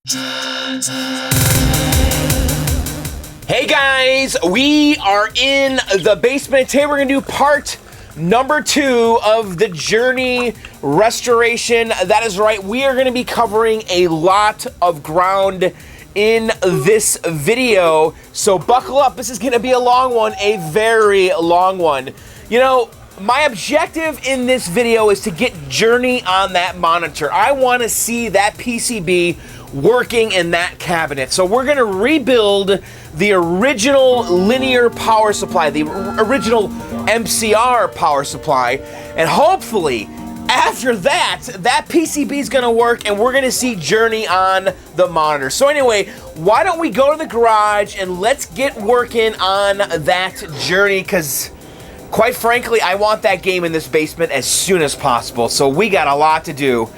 Hey guys, we are in the basement. Today we're gonna do part number 2 of the Journey restoration. That is right, we are gonna be covering a lot of ground in this video. So buckle up, this is gonna be a long one, a very long one. You know, my objective in this video is to get Journey on that monitor. I wanna see that PCB working in that cabinet. So we're gonna rebuild the original linear power supply, the original MCR power supply, and hopefully after that, that PCB is gonna work and we're gonna see Journey on the monitor. So anyway, why don't we go to the garage and let's get working on that Journey, because quite frankly, I want that game in this basement as soon as possible. So we got a lot to do.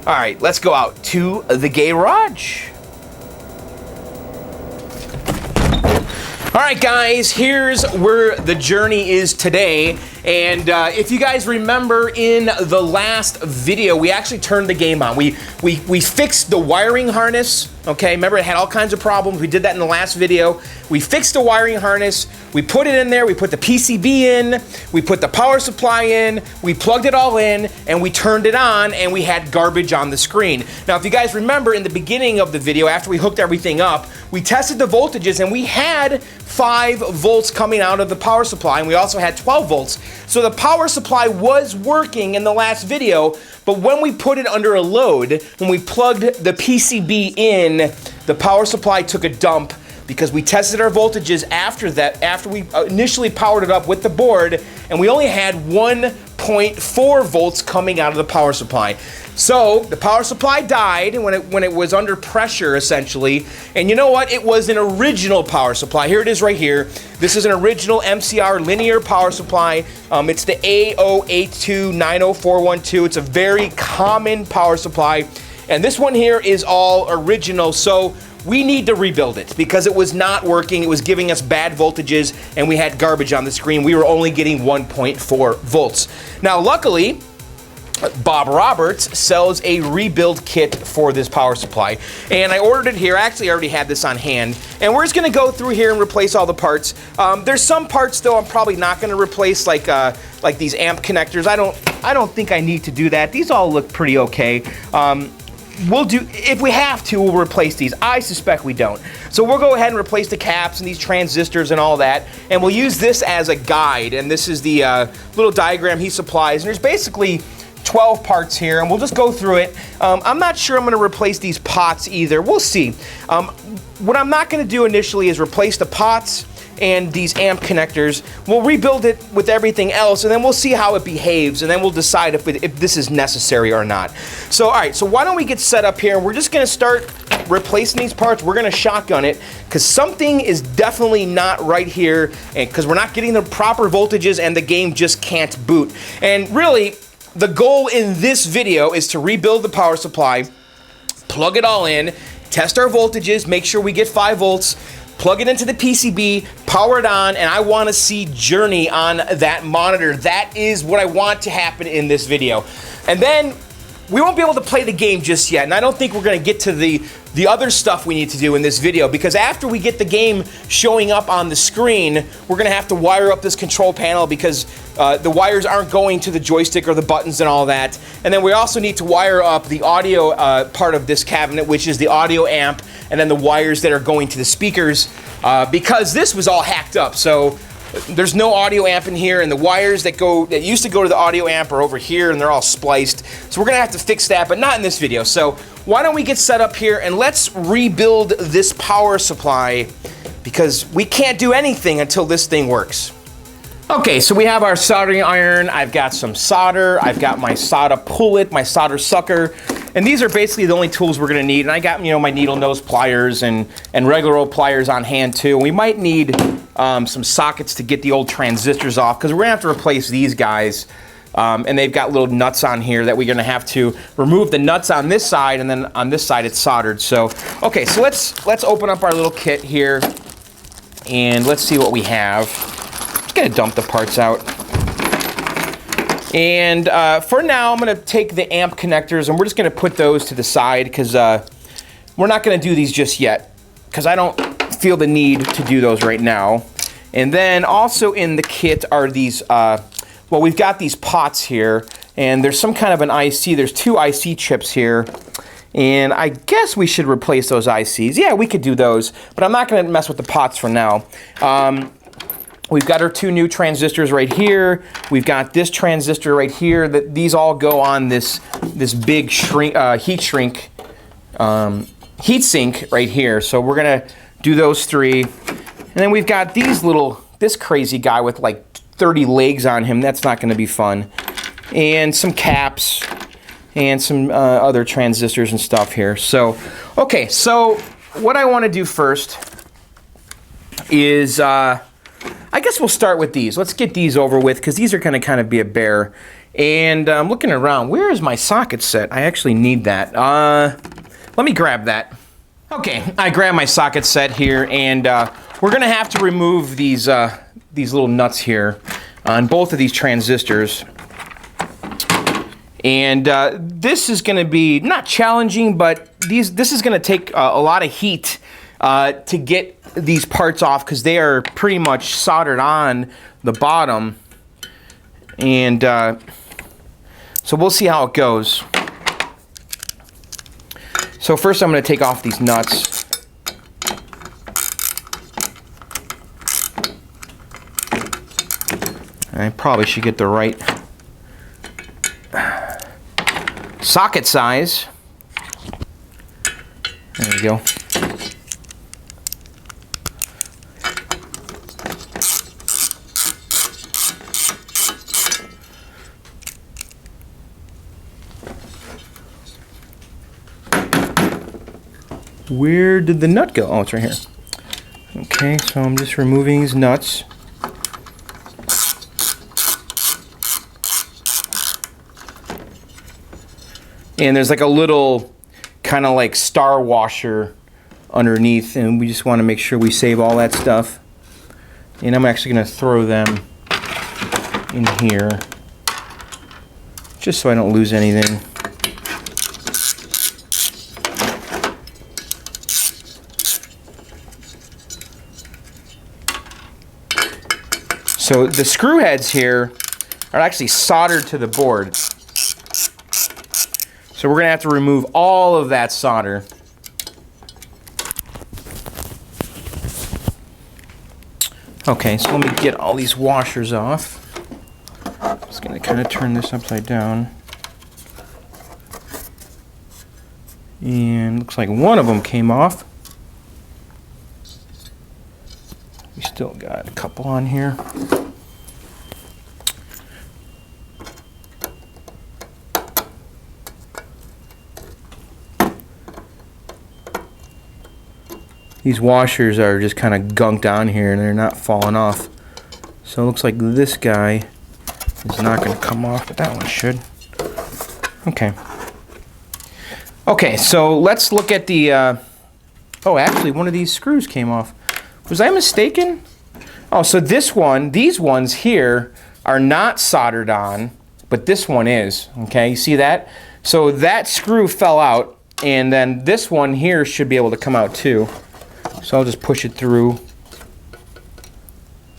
All right, let's go out to the garage. All right, guys, here's where the Journey is today. And if you guys remember in the last video, we actually turned the game on. We fixed the wiring harness, okay? Remember, it had all kinds of problems. We did that in the last video. We fixed the wiring harness. We put it in there. We put the PCB in. We put the power supply in. We plugged it all in, and we turned it on, and we had garbage on the screen. Now, if you guys remember in the beginning of the video, after we hooked everything up, we tested the voltages, and we had 5 volts coming out of the power supply, and we also had 12 volts. So the power supply was working in the last video, but when we put it under a load, when we plugged the PCB in, the power supply took a dump because we tested our voltages after that, after we initially powered it up with the board, and we only had 1.4 volts coming out of the power supply. So the power supply died when it was under pressure, essentially. And you know what? It was an original power supply. Here it is right here. This is an original MCR linear power supply. It's the A08290412. It's a very common power supply. And this one here is all original. So we need to rebuild it because it was not working. It was giving us bad voltages and we had garbage on the screen. We were only getting 1.4 volts. Now, luckily, Bob Roberts sells a rebuild kit for this power supply, and I ordered it here. Actually, I already had this on hand, and we're just going to go through here and replace all the parts. There's some parts though I'm probably not going to replace, like these amp connectors. I don't think I need to do that. These all look pretty okay. We'll do, if we have to, we'll replace these. I suspect we don't. So we'll go ahead and replace the caps and these transistors and all that, and we'll use this as a guide. And this is the little diagram he supplies, and there's basically 12 parts here, and we'll just go through it. I'm not sure I'm going to replace these pots either. We'll see. What I'm not going to do initially is replace the pots and these amp connectors. We'll rebuild it with everything else, and then we'll see how it behaves, and then we'll decide if this is necessary or not. So, all right, so why don't we get set up here, and we're just going to start replacing these parts. We're going to shotgun it because something is definitely not right here, and because we're not getting the proper voltages, and the game just can't boot. And really, the goal in this video is to rebuild the power supply, plug it all in, test our voltages, make sure we get 5 volts, plug it into the PCB, power it on, and I want to see Journey on that monitor. That is what I want to happen in this video. And then we won't be able to play the game just yet, and I don't think we're going to get to the other stuff we need to do in this video, because after we get the game showing up on the screen, we're going to have to wire up this control panel because the wires aren't going to the joystick or the buttons and all that. And then we also need to wire up the audio part of this cabinet, which is the audio amp, and then the wires that are going to the speakers, because this was all hacked up. So there's no audio amp in here, and the wires that used to go to the audio amp are over here, and they're all spliced. So we're gonna have to fix that, but not in this video. So why don't we get set up here and let's rebuild this power supply, because we can't do anything until this thing works. Okay, so we have our soldering iron. I've got some solder. I've got my solder pullet, my solder sucker. And these are basically the only tools we're gonna need. And I got, you know, my needle nose pliers and regular old pliers on hand too. We might need some sockets to get the old transistors off, because we're gonna have to replace these guys. And they've got little nuts on here that we're gonna have to remove the nuts on this side, and then on this side it's soldered. So, okay, so let's open up our little kit here and let's see what we have. Just gonna dump the parts out. And for now, I'm gonna take the amp connectors and we're just gonna put those to the side, because we're not going to do these just yet because I don't feel the need to do those right now. And then also in the kit are these, well, we've got these pots here, and there's some kind of an IC. There's 2 IC chips here, and I guess we should replace those ICs. Yeah, we could do those, but I'm not going to mess with the pots for now. We've got our 2 new transistors right here. We've got this transistor right here. These all go on this big heat sink right here. So we're gonna do those 3, and then we've got this crazy guy with like 30 legs on him. That's not gonna be fun. And some caps and some other transistors and stuff here. So, okay, so what I want to do first is I guess we'll start with these. Let's get these over with because these are going to kind of be a bear. And I'm looking around. Where is my socket set? I actually need that. Let me grab that. Okay, I grabbed my socket set here, and we're going to have to remove these little nuts here on both of these transistors. And this is going to be not challenging, but this is going to take a lot of heat to get these parts off because they are pretty much soldered on the bottom. And so we'll see how it goes. So first I'm going to take off these nuts. I probably should get the right socket size. There we go. Where did the nut go? Oh, it's right here. Okay, so I'm just removing these nuts. And there's like a little kind of like star washer underneath, and we just want to make sure we save all that stuff. And I'm actually going to throw them in here just so I don't lose anything. So the screw heads here are actually soldered to the board. So we're going to have to remove all of that solder. Okay, so let me get all these washers off. Just going to kind of turn this upside down. And looks like one of them came off. We still got a couple on here. These washers are just kind of gunked on here and they're not falling off. So it looks like this guy is not going to come off, but that one should. Okay. Okay, so let's look at the... oh, actually, one of these screws came off. Was I mistaken? Oh, so this one, these ones here are not soldered on, but this one is. Okay, you see that? So that screw fell out, and then this one here should be able to come out too. So I'll just push it through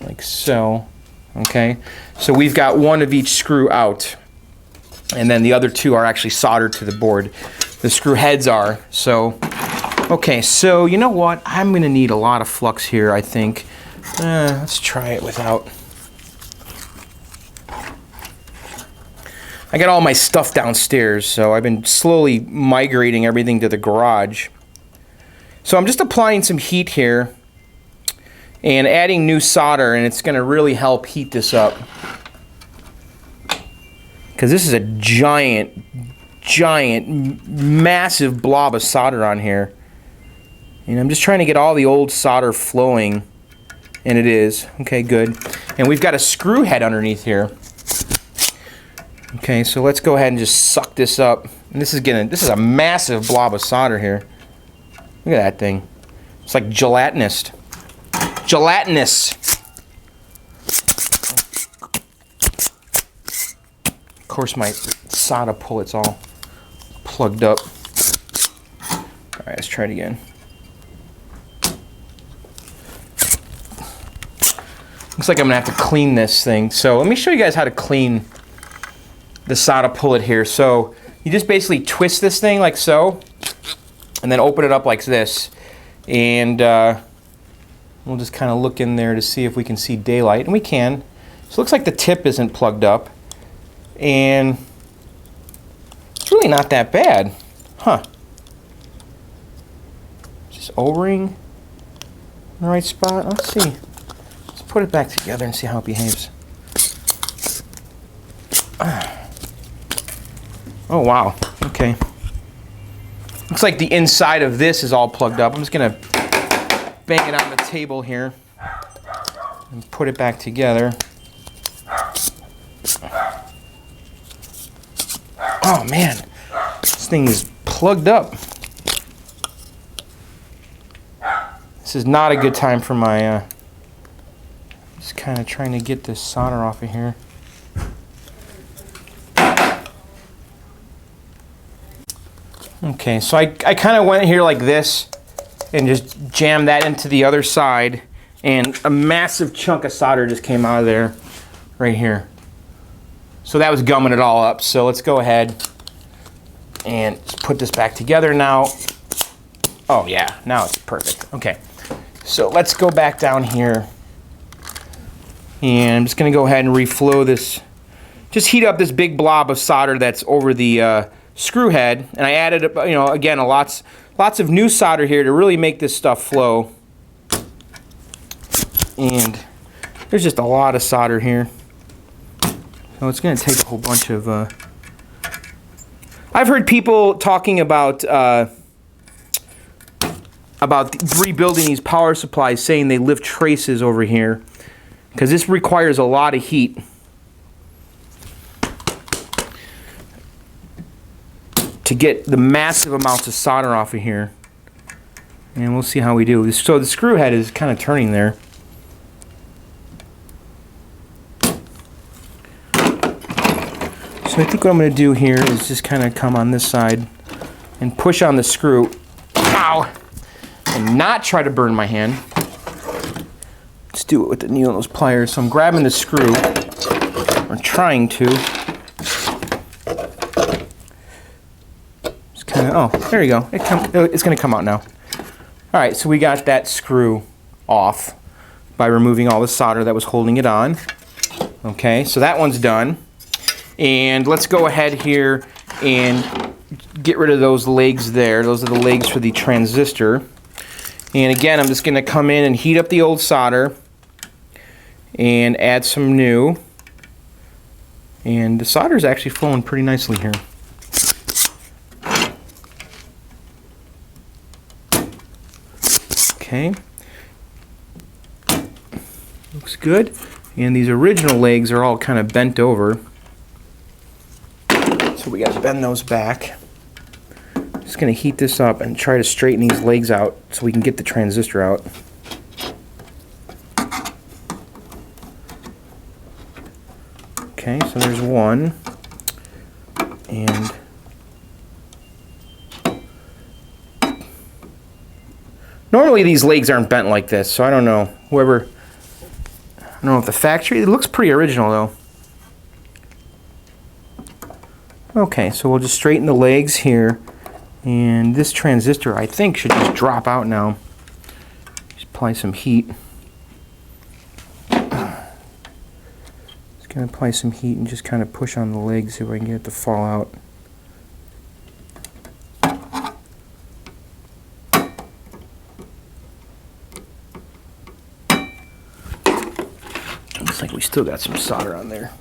like so. Okay, so we've got one of each screw out, and then the other two are actually soldered to the board. The screw heads are. So, okay, so you know what? I'm going to need a lot of flux here, I think. Let's try it without. I got all my stuff downstairs, so I've been slowly migrating everything to the garage. So I'm just applying some heat here and adding new solder, and it's going to really help heat this up. Because this is a giant, massive blob of solder on here. And I'm just trying to get all the old solder flowing, and it is. Okay, good. And we've got a screw head underneath here. Okay, so let's go ahead and just suck this up. And this is a massive blob of solder here. Look at that thing. It's like gelatinous. Gelatinous. Of course, my solder pullet's all plugged up. right, let's try it again. Looks like I'm gonna have to clean this thing. So let me show you guys how to clean the solder pullet here. So you just basically twist this thing like so, and then open it up like this. And we'll just kind of look in there to see if we can see daylight, and we can. So it looks like the tip isn't plugged up, and it's really not that bad, huh? Just O-ring in the right spot. Let's see. Let's put it back together and see how it behaves. Oh wow. Okay. Looks like the inside of this is all plugged up. I'm just gonna bang it on the table here and put it back together. Oh man, this thing is plugged up. This is not a good time for my, just kind of trying to get this solder off of here. Okay, so I kind of went here like this and just jammed that into the other side, and a massive chunk of solder just came out of there right here. So that was gumming it all up. So let's go ahead and just put this back together now. Oh yeah, now it's perfect. Okay, so let's go back down here, and I'm just gonna go ahead and reflow this. Just heat up this big blob of solder that's over the screw head, and I added, you know, again, lots of new solder here to really make this stuff flow. And there's just a lot of solder here, so it's going to take a whole bunch of. I've heard people talking about rebuilding these power supplies, saying they lift traces over here because this requires a lot of heat. To get the massive amounts of solder off of here. And we'll see how we do. So the screw head is kind of turning there. So I think what I'm going to do here is just kind of come on this side and push on the screw. Ow! And not try to burn my hand. Let's do it with the needle and those pliers. So I'm grabbing the screw, or trying to. Oh, there you go. It's going to come out now. All right, so we got that screw off by removing all the solder that was holding it on. Okay, so that one's done. And let's go ahead here and get rid of those legs there. Those are the legs for the transistor. And again, I'm just going to come in and heat up the old solder and add some new. And the solder is actually flowing pretty nicely here. Okay, looks good. And these original legs are all kind of bent over, so we got to bend those back. Just going to heat this up and try to straighten these legs out so we can get the transistor out. Okay, so there's one, and normally these legs aren't bent like this, so I don't know. I don't know if the factory, it looks pretty original though. Okay, so we'll just straighten the legs here, and this transistor I think should just drop out now. Just apply some heat. Just gonna apply some heat and just kind of push on the legs, see if I can get it to fall out. Looks like we still got some solder on there.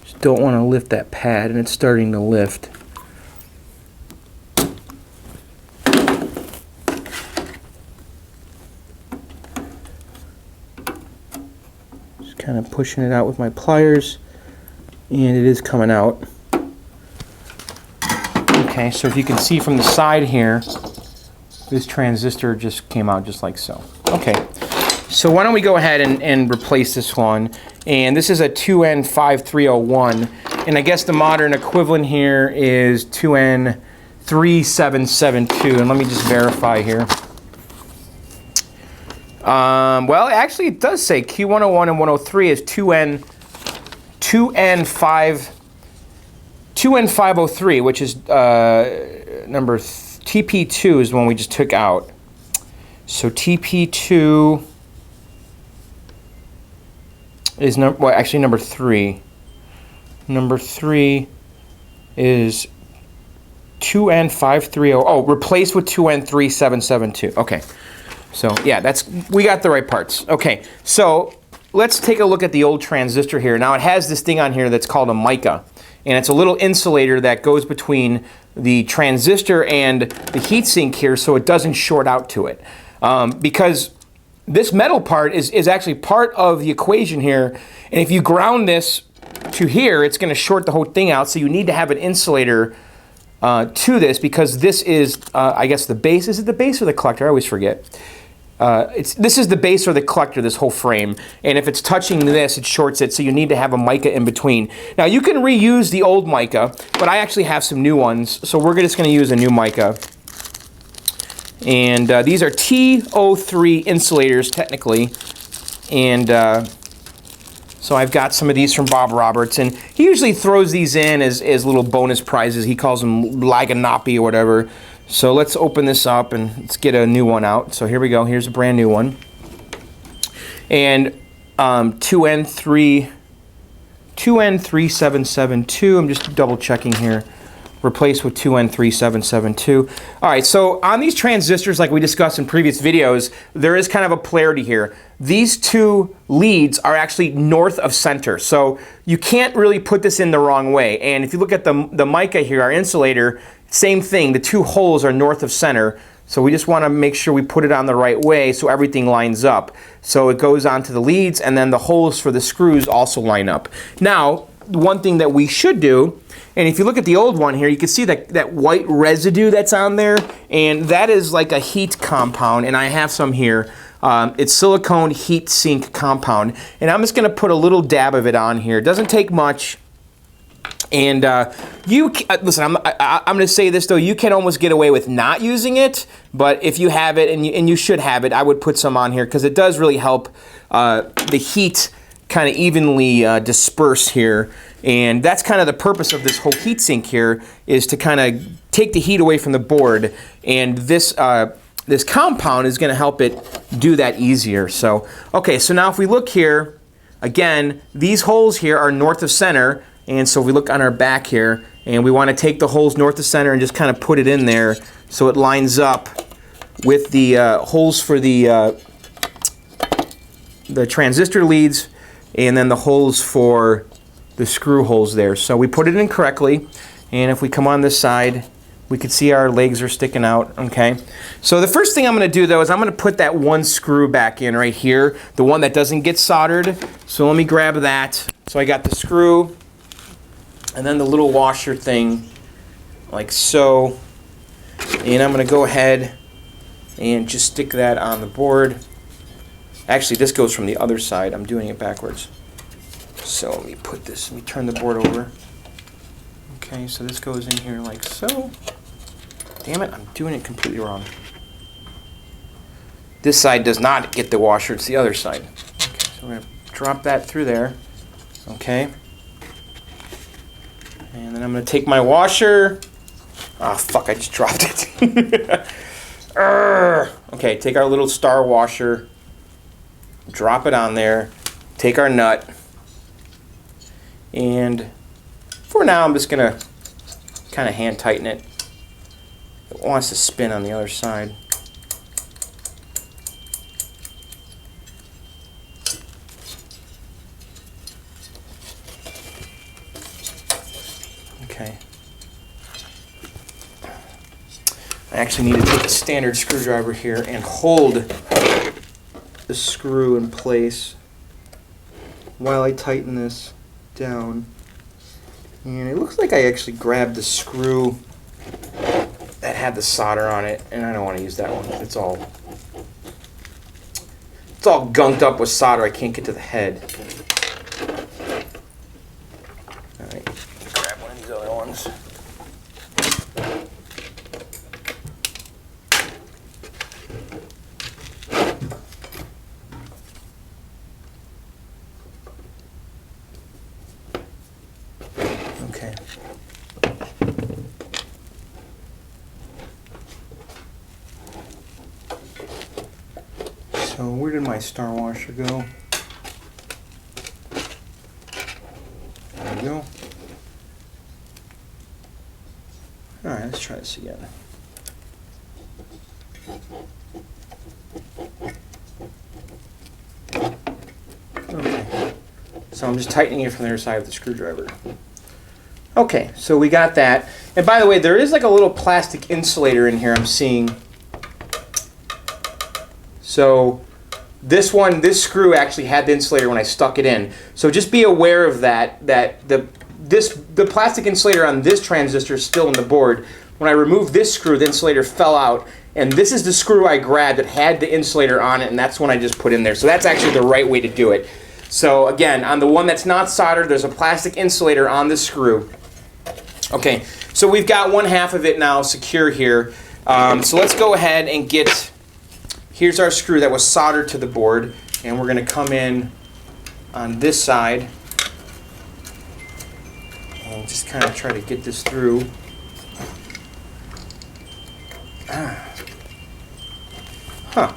Just don't want to lift that pad, and it's starting to lift. Just kind of pushing it out with my pliers, and it is coming out. Okay, so if you can see from the side here, this transistor just came out just like so. Okay, So why don't we go ahead and replace this one. And this is a 2N5301. And I guess the modern equivalent here is 2N3772. And let me just verify here. Well, actually it does say Q101 and 103 is 2N503, which is number TP2 is the one we just took out. So TP2 is actually number 3. Number 3 is 2N530. Oh, replaced with 2N3772. Okay. So yeah, we got the right parts. Okay. So let's take a look at the old transistor here. Now it has this thing on here that's called a mica, and it's a little insulator that goes between the transistor and the heatsink here so it doesn't short out to it. Because this metal part is actually part of the equation here, and if you ground this to here, it's going to short the whole thing out, so you need to have an insulator to this, because this is, I guess, the base. Is it the base or the collector? I always forget. This is the base or the collector, this whole frame, and if it's touching this, it shorts it, so you need to have a mica in between. Now, you can reuse the old mica, but I actually have some new ones, so we're just going to use a new mica. And these are TO3 insulators, technically. And so I've got some of these from Bob Roberts. And he usually throws these in as little bonus prizes. He calls them Laganapi or whatever. So let's open this up and let's get a new one out. So here we go. Here's a brand new one. And 2N3772. I'm just double checking here. Replaced with 2N3772. All right, so on these transistors, like we discussed in previous videos, there is kind of a polarity here. These two leads are actually north of center, so you can't really put this in the wrong way. And if you look at the mica here, our insulator, same thing, the two holes are north of center, so we just want to make sure we put it on the right way so everything lines up. So it goes onto the leads, and then the holes for the screws also line up. Now, one thing that we should do, and if you look at the old one here, you can see that white residue that's on there, and that is like a heat compound, and I have some here. It's silicone heat sink compound, and I'm just going to put a little dab of it on here. It doesn't take much, and listen, I'm going to say this though, you can almost get away with not using it, but if you have it, and you should have it, I would put some on here because it does really help the heat kind of evenly disperse here. And that's kind of the purpose of this whole heatsink here, is to kind of take the heat away from the board. And this this compound is going to help it do that easier. So, okay, so now if we look here, again, these holes here are north of center. And so if we look on our back here, and we want to take the holes north of center and just kind of put it in there so it lines up with the holes for the transistor leads, and then the holes for the screw holes there. So we put it in correctly, and if we come on this side, we can see our legs are sticking out, okay? So the first thing I'm going to do though is I'm going to put that one screw back in right here, the one that doesn't get soldered. So let me grab that. So I got the screw, and then the little washer thing, like so. And I'm going to go ahead and just stick that on the board. Actually, this goes from the other side. I'm doing it backwards. So let me turn the board over. Okay, so this goes in here like so. Damn it, I'm doing it completely wrong. This side does not get the washer, it's the other side. Okay, so we're going to drop that through there. Okay. And then I'm going to take my washer. Ah, fuck, I just dropped it. Okay, take our little star washer, drop it on there, take our nut, and for now I'm just going to kind of hand tighten it. It wants to spin on the other side. Okay. I actually need to take a standard screwdriver here and hold the screw in place while I tighten this down. And it looks like I actually grabbed the screw that had the solder on it, and I don't want to use that one. It's all gunked up with solder. I can't get to the head. All right, grab one of these other ones. Okay. So where did my star washer go? There we go. All right, let's try this again. Okay. So I'm just tightening it from the other side with the screwdriver. Okay, so we got that. And by the way, there is like a little plastic insulator in here I'm seeing. So this screw actually had the insulator when I stuck it in. So just be aware of that, the plastic insulator on this transistor is still in the board. When I removed this screw, the insulator fell out. And this is the screw I grabbed that had the insulator on it, and that's one I just put in there. So that's actually the right way to do it. So again, on the one that's not soldered, there's a plastic insulator on the screw. Okay, so we've got one half of it now secure here. So let's go ahead and get, here's our screw that was soldered to the board, and we're going to come in on this side and just kind of try to get this through. Huh.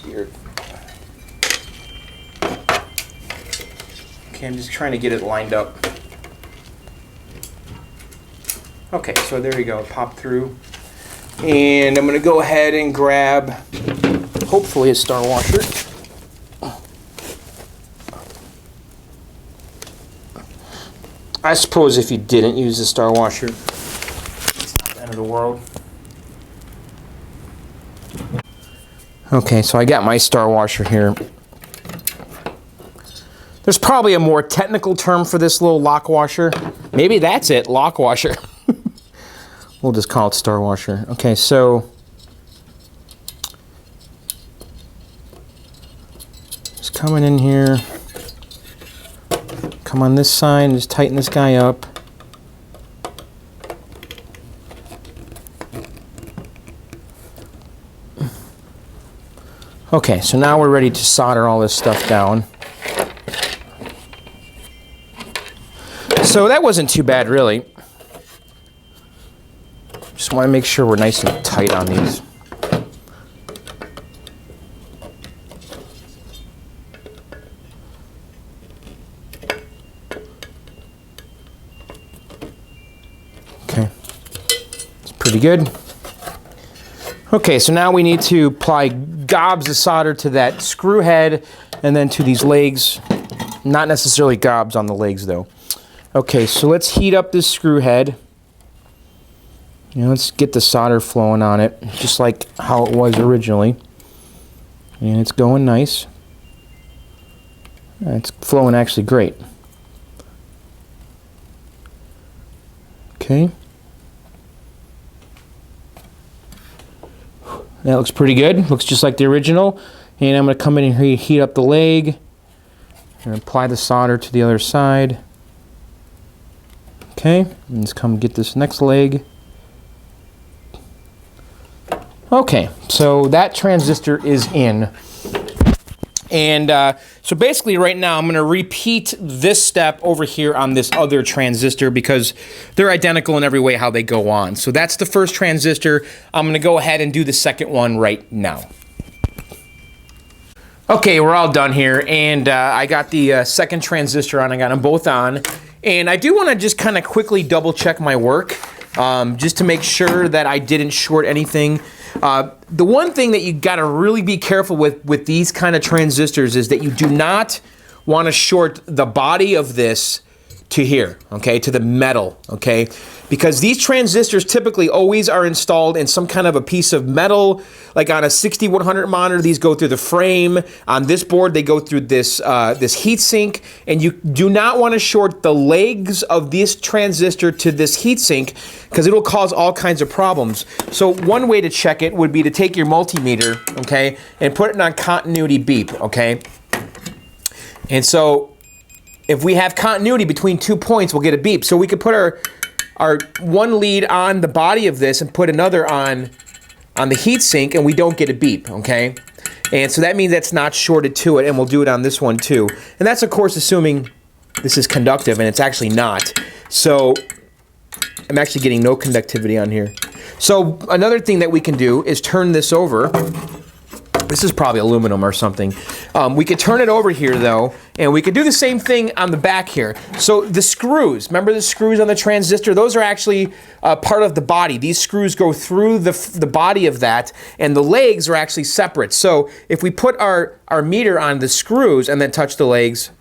Weird. Okay, I'm just trying to get it lined up. Okay, so there you go, it popped through. And I'm going to go ahead and grab, hopefully, a star washer. I suppose if you didn't use the star washer, it's not the end of the world. Okay, so I got my star washer here. There's probably a more technical term for this little lock washer. Maybe that's it, lock washer. We'll just call it star washer. Okay, so just coming in here. Come on this side and just tighten this guy up. Okay, so now we're ready to solder all this stuff down. So that wasn't too bad, really. Just want to make sure we're nice and tight on these. Okay, it's pretty good. Okay, so now we need to apply gobs of solder to that screw head and then to these legs. Not necessarily gobs on the legs, though. Okay, so let's heat up this screw head. Let's get the solder flowing on it, just like how it was originally. And it's going nice. It's flowing actually great. Okay. That looks pretty good. Looks just like the original. And I'm going to come in and heat up the leg and apply the solder to the other side. Okay, and let's come get this next leg. Okay, so that transistor is in. And so basically right now I'm going to repeat this step over here on this other transistor because they're identical in every way how they go on. So that's the first transistor. I'm going to go ahead and do the second one right now. Okay, we're all done here, and I got the second transistor on. I got them both on. And I do want to just kind of quickly double check my work just to make sure that I didn't short anything. The one thing that you got to really be careful with these kind of transistors is that you do not want to short the body of this to here, okay, to the metal, okay? Because these transistors typically always are installed in some kind of a piece of metal, like on a 6100 monitor, these go through the frame. On this board, they go through this, this heat sink, and you do not want to short the legs of this transistor to this heat sink because it'll cause all kinds of problems. So one way to check it would be to take your multimeter, okay, and put it on continuity beep, okay? And so if we have continuity between 2 points, we'll get a beep. So we could put our one lead on the body of this and put another on the heat sink, and we don't get a beep, okay? And so that means that's not shorted to it, and we'll do it on this one too. And that's, of course, assuming this is conductive, and it's actually not. So I'm actually getting no conductivity on here. So another thing that we can do is turn this over. This is probably aluminum or something. We could turn it over here though, and we could do the same thing on the back here. So the screws, remember the screws on the transistor? Those are actually part of the body. These screws go through the body of that, and the legs are actually separate. So if we put our meter on the screws and then touch the legs,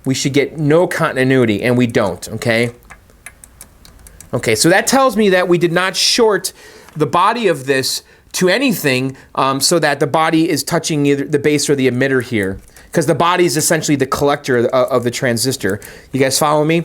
we should get no continuity, and we don't, okay? Okay, so that tells me that we did not short the body of this to anything so that the body is touching either the base or the emitter here, because the body is essentially the collector of the transistor. You guys follow me?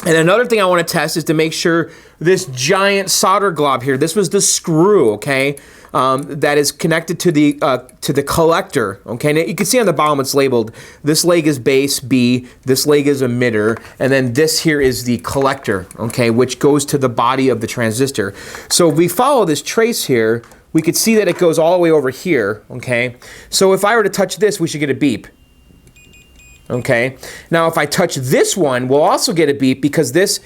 And another thing I want to test is to make sure this giant solder glob here, this was the screw, okay, that is connected to the collector, okay? Now you can see on the bottom it's labeled, this leg is base B, this leg is emitter, and then this here is the collector, okay, which goes to the body of the transistor. So if we follow this trace here, we could see that it goes all the way over here, okay? So if I were to touch this, we should get a beep. Okay, now if I touch this one, we'll also get a beep because this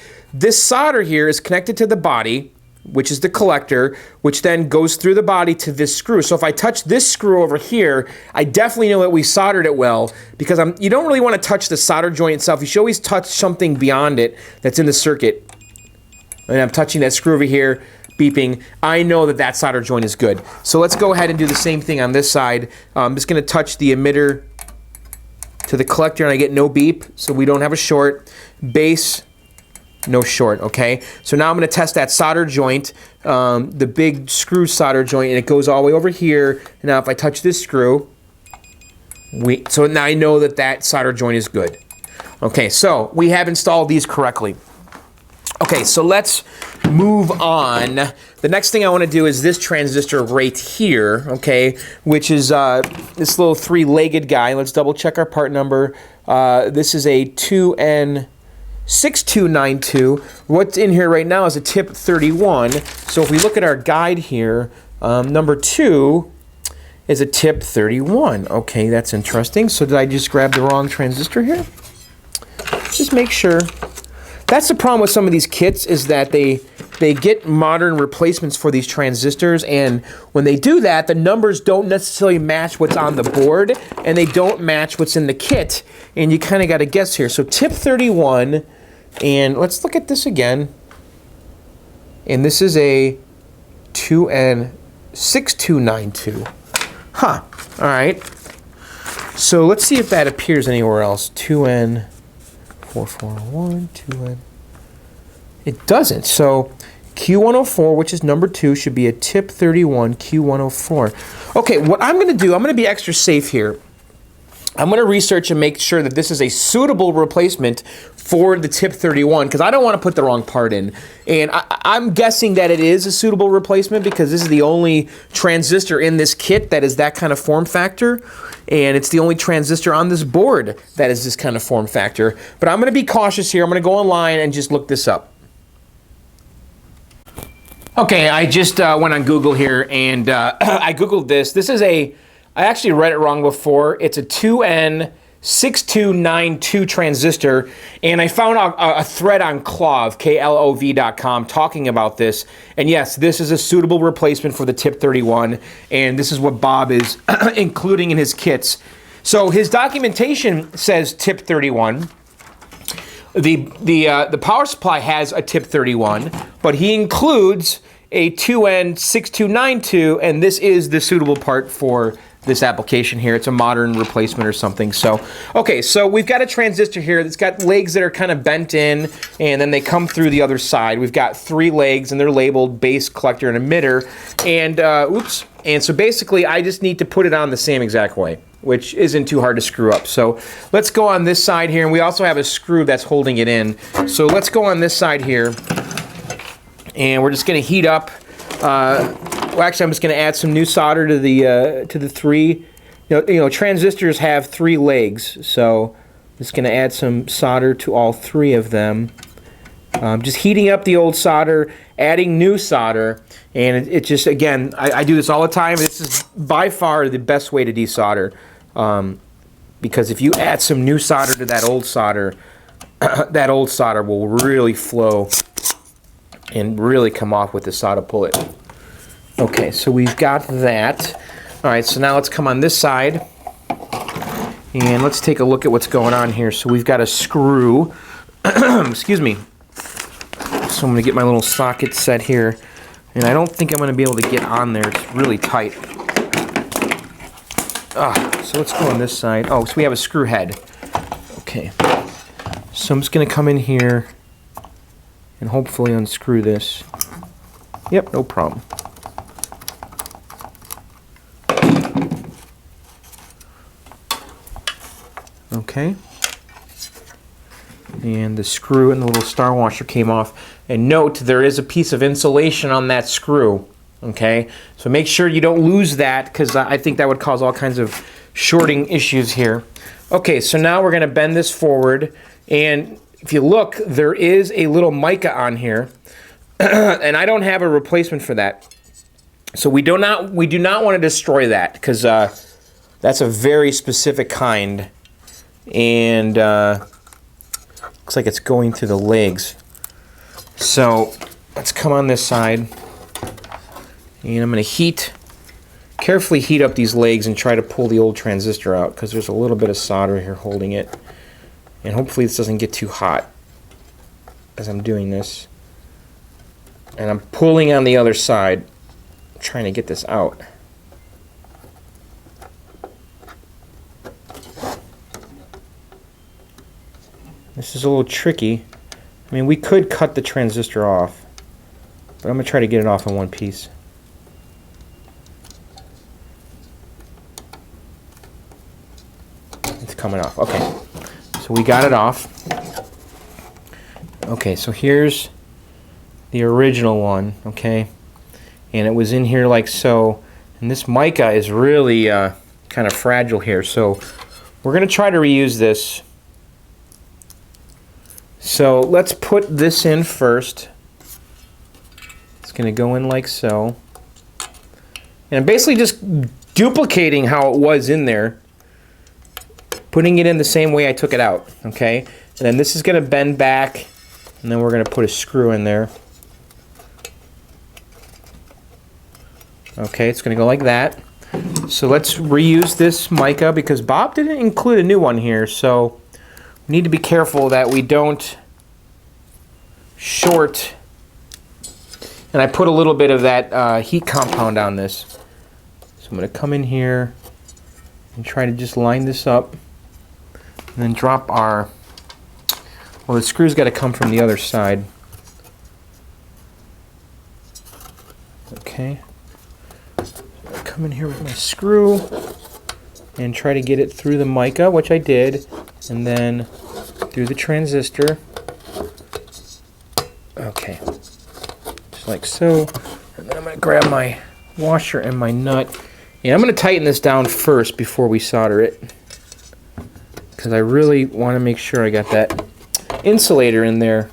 solder here is connected to the body, which is the collector, which then goes through the body to this screw. So if I touch this screw over here, I definitely know that we soldered it well, because you don't really want to touch the solder joint itself. You should always touch something beyond it that's in the circuit. And I'm touching that screw over here, beeping. I know that that solder joint is good. So let's go ahead and do the same thing on this side. I'm just going to touch the emitter to the collector, and I get no beep, so we don't have a short. Base, no short, okay? So now I'm going to test that solder joint, the big screw solder joint, and it goes all the way over here. And now if I touch this screw, so now I know that that solder joint is good. Okay, so we have installed these correctly. Okay, so let's move on. The next thing I want to do is this transistor right here, okay, which is this little three-legged guy. Let's double check our part number. This is a 2N6292. What's in here right now is a tip 31. So if we look at our guide here, number 2 is a tip 31. Okay, that's interesting. So did I just grab the wrong transistor here? Just make sure. That's the problem with some of these kits, is that they get modern replacements for these transistors, and when they do that, the numbers don't necessarily match what's on the board, and they don't match what's in the kit, and you kind of got to guess here. So tip 31, and let's look at this again, and this is a 2N6292. Huh, all right. So let's see if that appears anywhere else. 2N4401, 2N. It doesn't. So Q104, which is number 2, should be a tip 31 Q104. Okay, what I'm going to do, I'm going to be extra safe here. I'm going to research and make sure that this is a suitable replacement for the tip 31, because I don't want to put the wrong part in. And I'm guessing that it is a suitable replacement because this is the only transistor in this kit that is that kind of form factor. And it's the only transistor on this board that is this kind of form factor. But I'm going to be cautious here. I'm going to go online and just look this up. Okay, I just went on Google here, and I Googled this. This is I actually read it wrong before. It's a 2N6292 transistor, and I found a thread on Clov, KLOV.com, talking about this. And yes, this is a suitable replacement for the tip 31, and this is what Bob is including in his kits. So his documentation says tip 31. The power supply has a tip 31, but he includes a 2N6292, and this is the suitable part for this application here. It's a modern replacement or something. So, okay, so we've got a transistor here that's got legs that are kind of bent in, and then they come through the other side. We've got 3 legs, and they're labeled base, collector, and emitter. And, oops. And so basically, I just need to put it on the same exact way, which isn't too hard to screw up. So let's go on this side here, and we also have a screw that's holding it in. So let's go on this side here, and we're just going to heat up. Well, actually, I'm just going to add some new solder to the 3. You know, transistors have 3 legs, so I'm just going to add some solder to all 3 of them. Just heating up the old solder, adding new solder, and it just, again, I do this all the time. This is by far the best way to desolder, because if you add some new solder to that old solder, that old solder will really flow and really come off with the solder pullet. Okay, so we've got that. All right, so now let's come on this side, and let's take a look at what's going on here. So we've got a screw. Excuse me. So I'm going to get my little socket set here, and I don't think I'm going to be able to get on there. It's really tight. So let's go on this side. Oh, so we have a screw head. Okay. So I'm just going to come in here and hopefully unscrew this. Yep, no problem. Okay. And the screw and the little star washer came off. And note, there is a piece of insulation on that screw. Okay? So make sure you don't lose that, because I think that would cause all kinds of shorting issues here. Okay, so now we're going to bend this forward. And if you look, there is a little mica on here. And I don't have a replacement for that. So we do not want to destroy that, because that's a very specific kind. And looks like it's going through the legs. So let's come on this side, and I'm going to carefully heat up these legs and try to pull the old transistor out, because there's a little bit of solder here holding it. And hopefully this doesn't get too hot as I'm doing this. And I'm pulling on the other side, trying to get this out. This is a little tricky. I mean, we could cut the transistor off, but I'm going to try to get it off in one piece. It's coming off. Okay. So we got it off. Okay, so here's the original one, okay? And it was in here like so. And this mica is really kind of fragile here, so we're going to try to reuse this. So let's put this in first. It's going to go in like so. And I'm basically just duplicating how it was in there, putting it in the same way I took it out, okay? And then this is going to bend back, and then we're going to put a screw in there. Okay, it's going to go like that. So let's reuse this mica, because Bob didn't include a new one here, so we need to be careful that we don't short. And I put a little bit of that heat compound on this. So I'm going to come in here and try to just line this up, and then drop our, well, the screw's got to come from the other side. Okay. Come in here with my screw and try to get it through the mica, which I did, and then through the transistor. Okay, just like so. And then I'm going to grab my washer and my nut, and I'm going to tighten this down first before we solder it, because I really want to make sure I got that insulator in there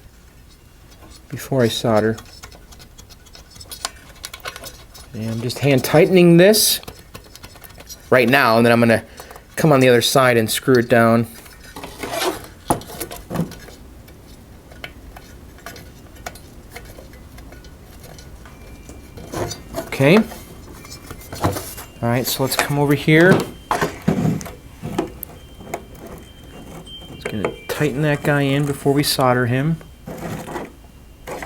before I solder. And I'm just hand tightening this right now, and then I'm going to come on the other side and screw it down. Okay. Alright, so let's come over here. Just going to tighten that guy in before we solder him.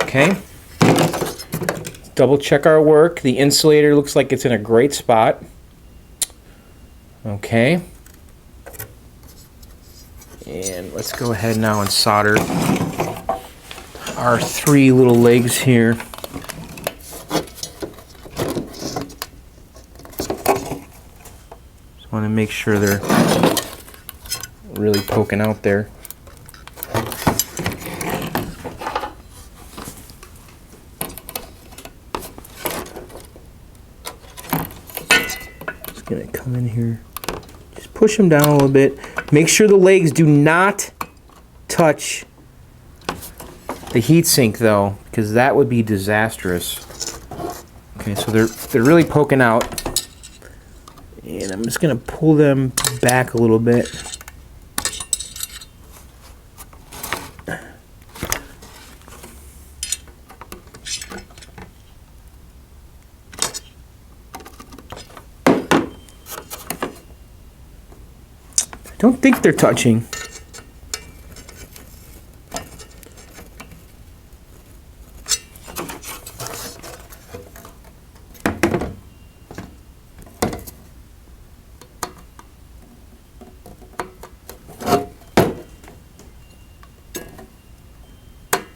Okay. Double check our work. The insulator looks like it's in a great spot. Okay. And let's go ahead now and solder our 3 little legs here. Just want to make sure they're really poking out there. Just gonna come in here, just push them down a little bit. Make sure the legs do not touch the heatsink though, because that would be disastrous. Okay, so they're really poking out, and I'm just gonna pull them back a little bit. I don't think they're touching.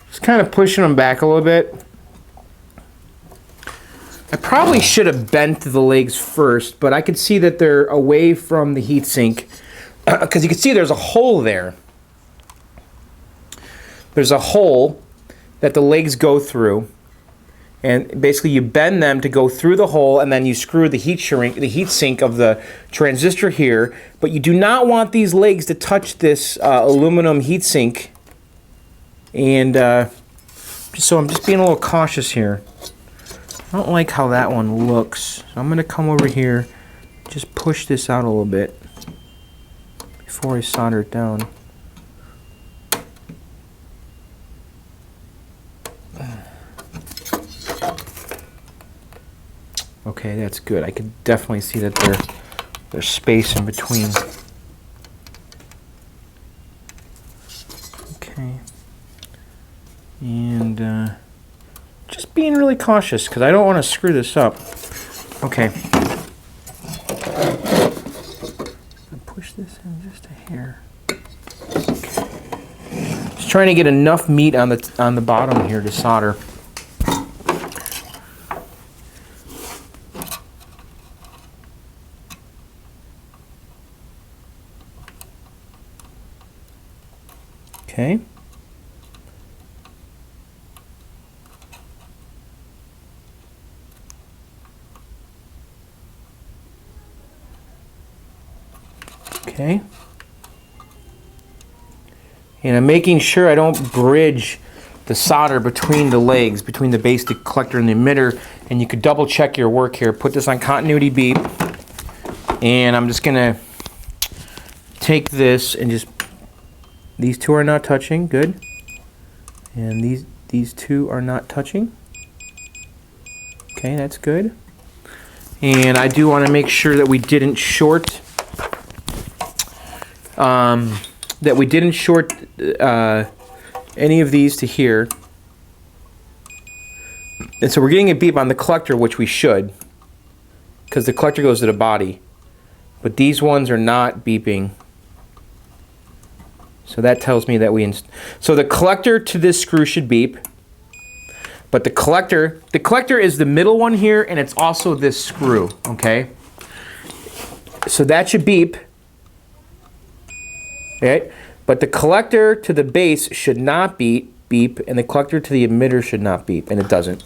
Just kind of pushing them back a little bit. I probably should have bent the legs first, but I could see that they're away from the heatsink. Because you can see there's a hole there. There's a hole that the legs go through, and basically you bend them to go through the hole, and then you screw the heat sink of the transistor here. But you do not want these legs to touch this aluminum heat sink, and so I'm just being a little cautious here. I don't like how that one looks, so I'm going to come over here, just push this out a little bit before I solder it down. Okay, that's good. I can definitely see that there's space in between. Okay. And just being really cautious because I don't want to screw this up. Okay. Push this in just a hair. Okay. Just trying to get enough meat on the bottom here to solder. Okay. Okay. And I'm making sure I don't bridge the solder between the legs, between the base, the collector, and the emitter. And you could double check your work here. Put this on continuity beep. And I'm just going to take this and just... These two are not touching. Good. And these two are not touching. Okay, that's good. And I do want to make sure that we didn't short... any of these to here. And so we're getting a beep on the collector, which we should, because the collector goes to the body. But these ones are not beeping. So that tells me that so the collector to this screw should beep. But the collector is the middle one here, and it's also this screw, okay? So that should beep. Okay? But the collector to the base should not beep, and the collector to the emitter should not beep, and it doesn't.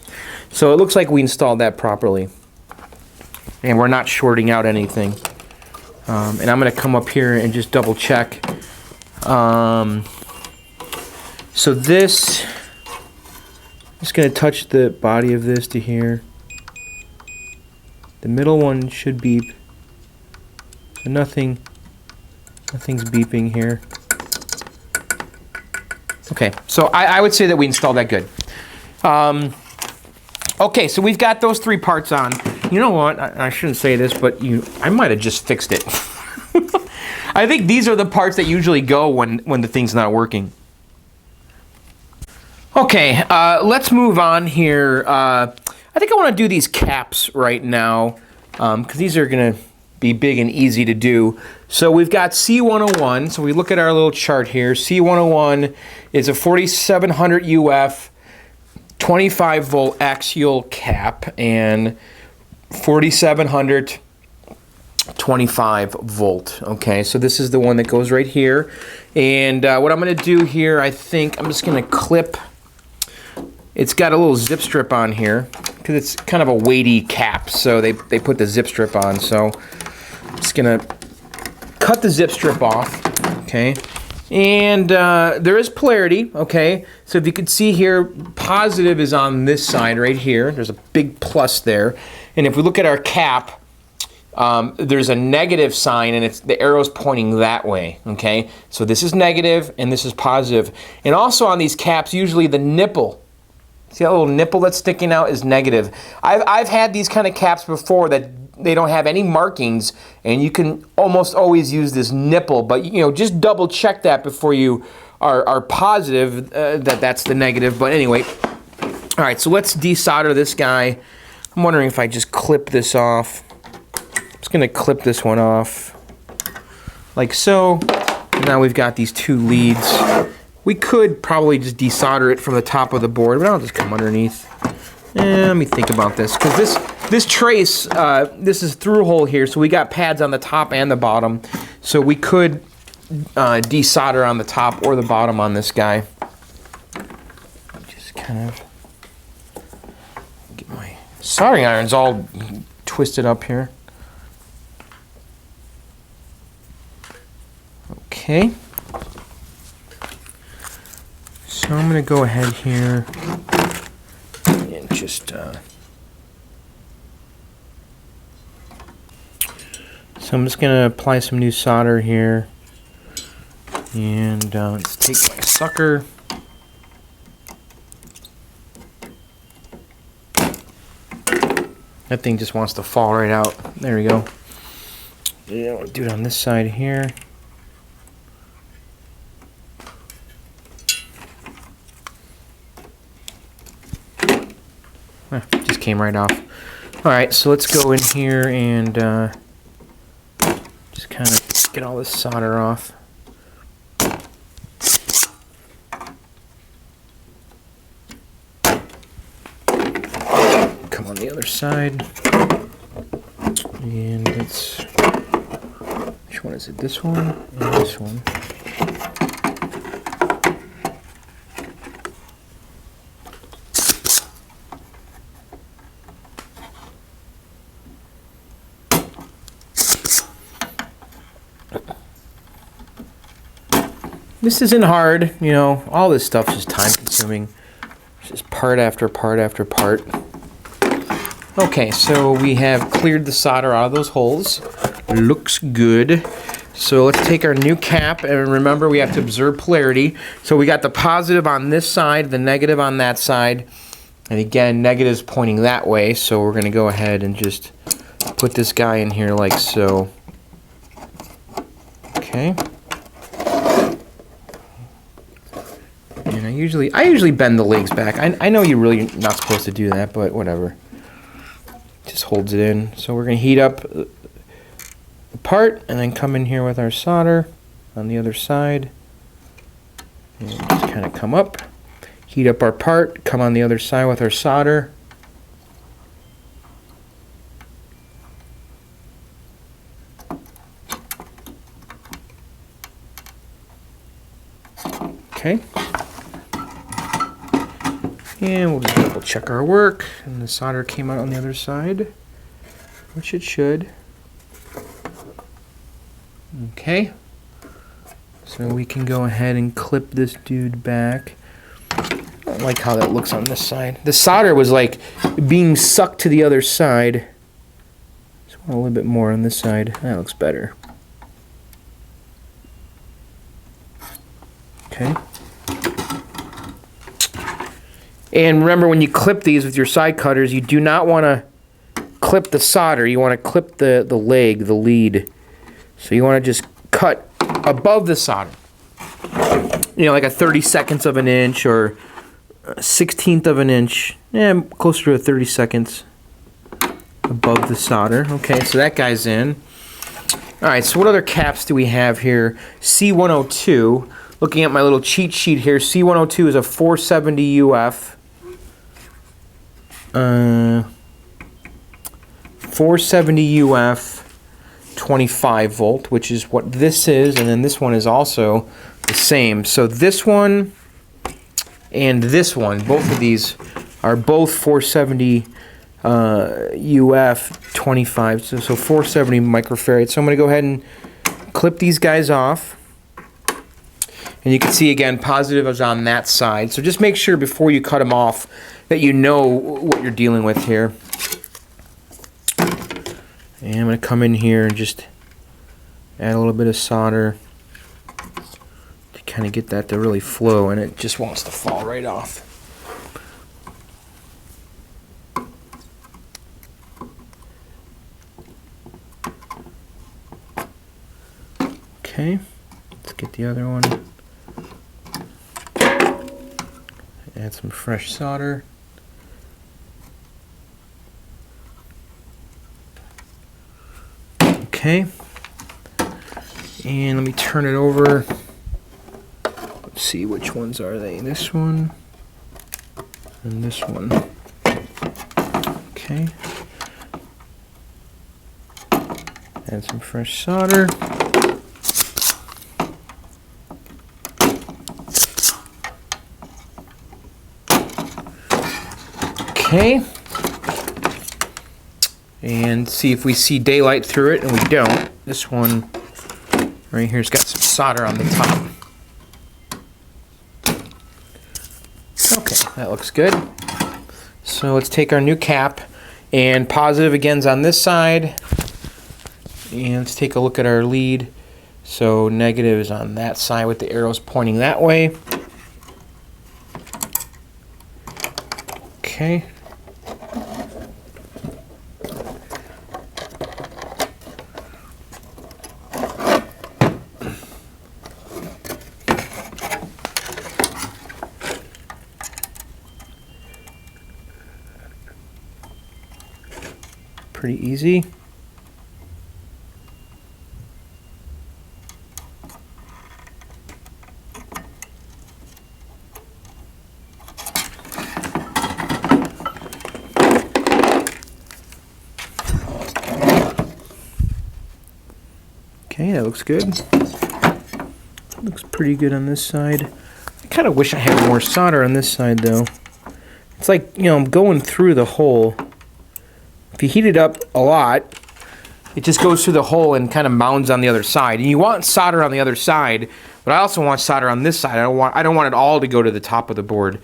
So it looks like we installed that properly. And we're not shorting out anything. And I'm going to come up here and just double check. So this, I'm just going to touch the body of this to here. The middle one should beep. So nothing's beeping here. Okay, so I would say that we installed that good. Okay, so we've got those three parts on. You know what? I shouldn't say this, but I might have just fixed it. I think these are the parts that usually go when the thing's not working. Okay, let's move on here. I think I want to do these caps right now, because these are going to be big and easy to do. So we've got C101. So we look at our little chart here. C101 is a 4700 UF 25 volt axial cap and 4700 25 volt. Okay, so this is the one that goes right here. And what I'm going to do here, I think I'm just going to clip. It's got a little zip strip on here because it's kind of a weighty cap, so they put the zip strip on. So I'm just going to cut the zip strip off. Okay, and there is polarity. Okay, so if you can see here, positive is on this side right here. There's a big plus there. And if we look at our cap, there's a negative sign, and the arrow's pointing that way. Okay, so this is negative and this is positive. And also on these caps, usually the nipple, see that little nipple that's sticking out, is negative. I've had these kind of caps before that they don't have any markings, and you can almost always use this nipple, but you know, just double check that before you are positive that that's the negative. But anyway, all right, so let's desolder this guy. I'm wondering if I just clip this off. I'm just gonna clip this one off like so. Now we've got these two leads. We could probably just desolder it from the top of the board, but I'll just come underneath. Let me think about this, because this trace, this is through hole here, so we got pads on the top and the bottom, so we could desolder on the top or the bottom on this guy. Just kind of get my soldering irons all twisted up here. Okay. So I'm going to go ahead here and just so I'm just going to apply some new solder here, and let's take my sucker. That thing just wants to fall right out. There we go. Yeah, I'll do it on this side here. Just came right off. Alright, so let's go in here and just kind of get all this solder off. Come on the other side. And let's... which one is it? This one and this one. This isn't hard, you know, all this stuff is time consuming. It's just part after part after part. Okay, so we have cleared the solder out of those holes. Looks good. So let's take our new cap, and remember we have to observe polarity. So we got the positive on this side, the negative on that side. And again, negative is pointing that way, so we're going to go ahead and just put this guy in here like so. Okay. And I usually bend the legs back. I know you're really not supposed to do that, but whatever. Just holds it in. So we're going to heat up the part and then come in here with our solder on the other side. And just kind of come up, heat up our part, come on the other side with our solder. Okay. And we'll just double check our work, and the solder came out on the other side, which it should. Okay, so we can go ahead and clip this dude back. I don't like how that looks on this side. The solder was like being sucked to the other side. Just want a little bit more on this side. That looks better. Okay. And remember, when you clip these with your side cutters, you do not want to clip the solder. You want to clip the leg, the lead. So you want to just cut above the solder. You know, like a 32nd of an inch or a 1/16 of an inch. Yeah, closer to a 32nd above the solder. Okay, so that guy's in. All right, so what other caps do we have here? C102. Looking at my little cheat sheet here, C102 is a 470 UF. 470 UF, 25 volt, which is what this is, and then this one is also the same. So this one and this one, both of these are both 470 UF 25, so 470 microfarad. So I'm going to go ahead and clip these guys off. And you can see again, positive is on that side. So just make sure before you cut them off that you know what you're dealing with here. And I'm going to come in here and just add a little bit of solder to kind of get that to really flow, and it just wants to fall right off. Okay, let's get the other one. Add some fresh solder. Okay, and let me turn it over. Let's see, which ones are they? This one and this one. Okay, add some fresh solder. Okay, and see if we see daylight through it, and we don't. This one right here's got some solder on the top. Okay, that looks good. So let's take our new cap, and positive again's on this side, and let's take a look at our lead. So negative is on that side with the arrows pointing that way. Okay. Pretty easy. Okay, that looks good. Looks pretty good on this side. I kind of wish I had more solder on this side though. It's like, you know, I'm going through the hole. If you heat it up a lot, it just goes through the hole and kind of mounds on the other side. And you want solder on the other side, but I also want solder on this side. I don't want it all to go to the top of the board.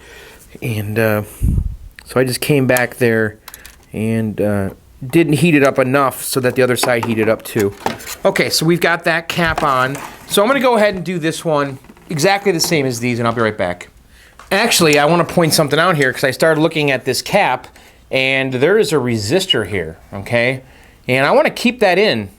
And so I just came back there and didn't heat it up enough so that the other side heated up too. Okay, so we've got that cap on. So I'm going to go ahead and do this one exactly the same as these, and I'll be right back. Actually, I want to point something out here because I started looking at this cap, and there is a resistor here, okay? And I want to keep that in.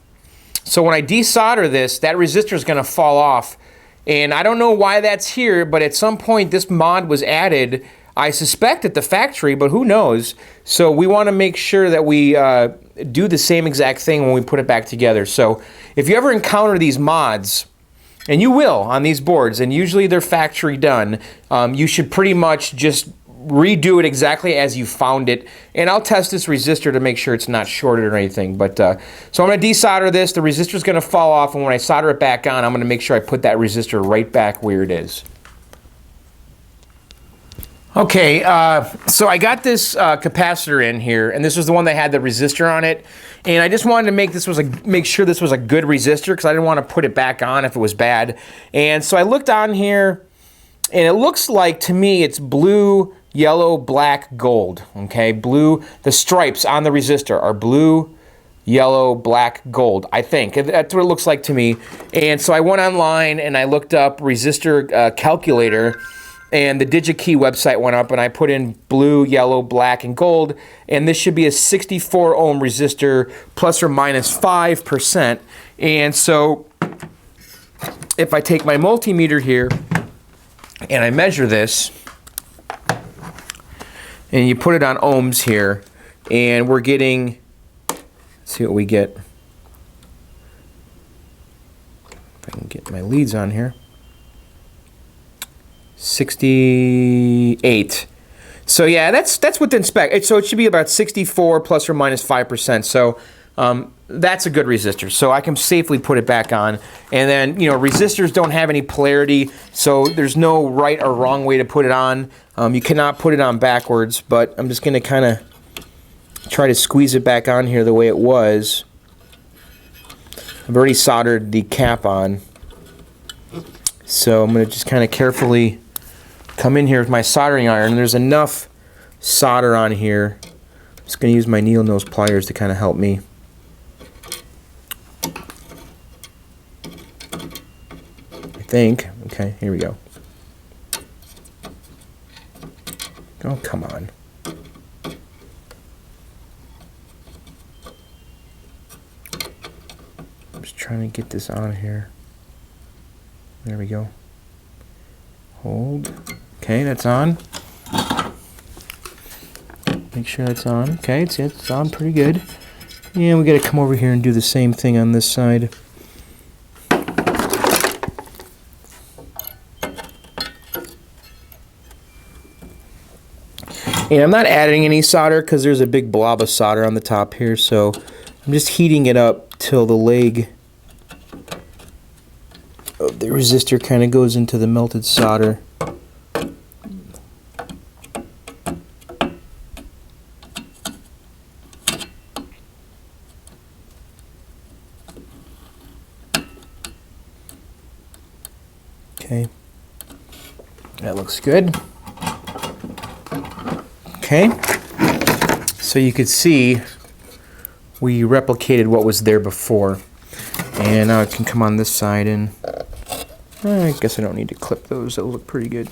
So when I desolder this, that resistor is going to fall off. And I don't know why that's here, but at some point this mod was added, I suspect at the factory, but who knows? So we want to make sure that we do the same exact thing when we put it back together. So if you ever encounter these mods, and you will on these boards, and usually they're factory done, you should pretty much just redo it exactly as you found it. And I'll test this resistor to make sure it's not shorted or anything. But so I'm going to desolder this. The resistor is going to fall off, and when I solder it back on, I'm going to make sure I put that resistor right back where it is. Okay, so I got this capacitor in here, and this was the one that had the resistor on it. And I just wanted to make sure this was a good resistor because I didn't want to put it back on if it was bad. And so I looked on here, and it looks like to me it's blue, yellow, black, gold. Okay, blue. The stripes on the resistor are blue, yellow, black, gold. I think that's what it looks like to me. And so I went online and I looked up resistor calculator. And the DigiKey website went up, and I put in blue, yellow, black, and gold, and this should be a 64 ohm resistor plus or minus 5%. And so if I take my multimeter here and I measure this, and you put it on ohms here, and we're getting, let's see what we get. my leads on here. 68. So yeah, that's within spec. So it should be about 64 plus or minus 5%. So that's a good resistor. So I can safely put it back on. And then, you know, resistors don't have any polarity, so there's no right or wrong way to put it on. You cannot put it on backwards, but I'm just going to kind of try to squeeze it back on here the way it was. I've already soldered the cap on. So I'm going to just kind of carefully come in here with my soldering iron. There's enough solder on here. I'm just going to use my needle nose pliers to kind of help me. I think. Okay, here we go. Oh, come on. I'm just trying to get this on here. There we go. Hold. Okay, that's on. Make sure that's on. Okay, it's on pretty good. And we got to come over here and do the same thing on this side. And I'm not adding any solder because there's a big blob of solder on the top here, so I'm just heating it up till the leg of the resistor kind of goes into the melted solder. Okay, that looks good. Okay, so you could see we replicated what was there before. And now I can come on this side and I guess I don't need to clip those. That'll look pretty good.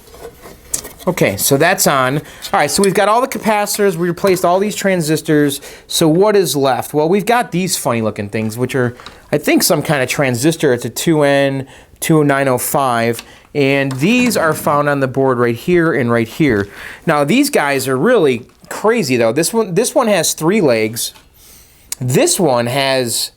Okay, so that's on. All right, so we've got all the capacitors. We replaced all these transistors. So what is left? Well, we've got these funny looking things, which are, I think, some kind of transistor. It's a 2N2905. And these are found on the board right here and right here. Now, these guys are really crazy, though. This one has 3 legs. This one has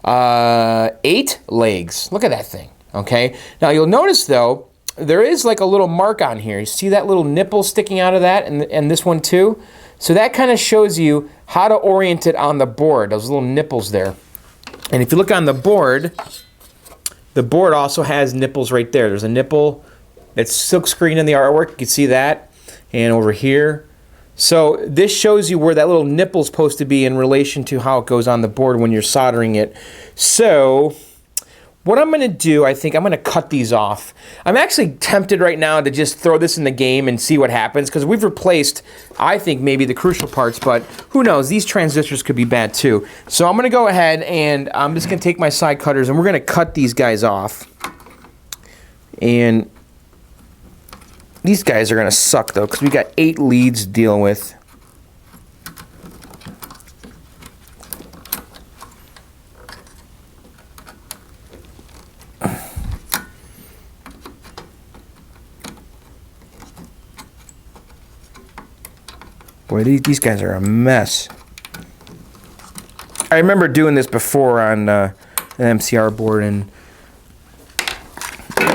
8 legs. Look at that thing. Okay. Now, you'll notice, though, there is like a little mark on here. You see that little nipple sticking out of that, and this one too? So that kind of shows you how to orient it on the board, those little nipples there. And if you look on the board also has nipples right there. There's a nipple that's silkscreen in the artwork. You can see that. And over here. So this shows you where that little nipple is supposed to be in relation to how it goes on the board when you're soldering it. So what I'm going to do, I think I'm going to cut these off. I'm actually tempted right now to just throw this in the game and see what happens, because we've replaced, I think, maybe the crucial parts, but who knows? These transistors could be bad too. So I'm going to go ahead and I'm just going to take my side cutters and we're going to cut these guys off. And these guys are going to suck though, because we got 8 leads to deal with. Boy, these guys are a mess. I remember doing this before on an MCR board, and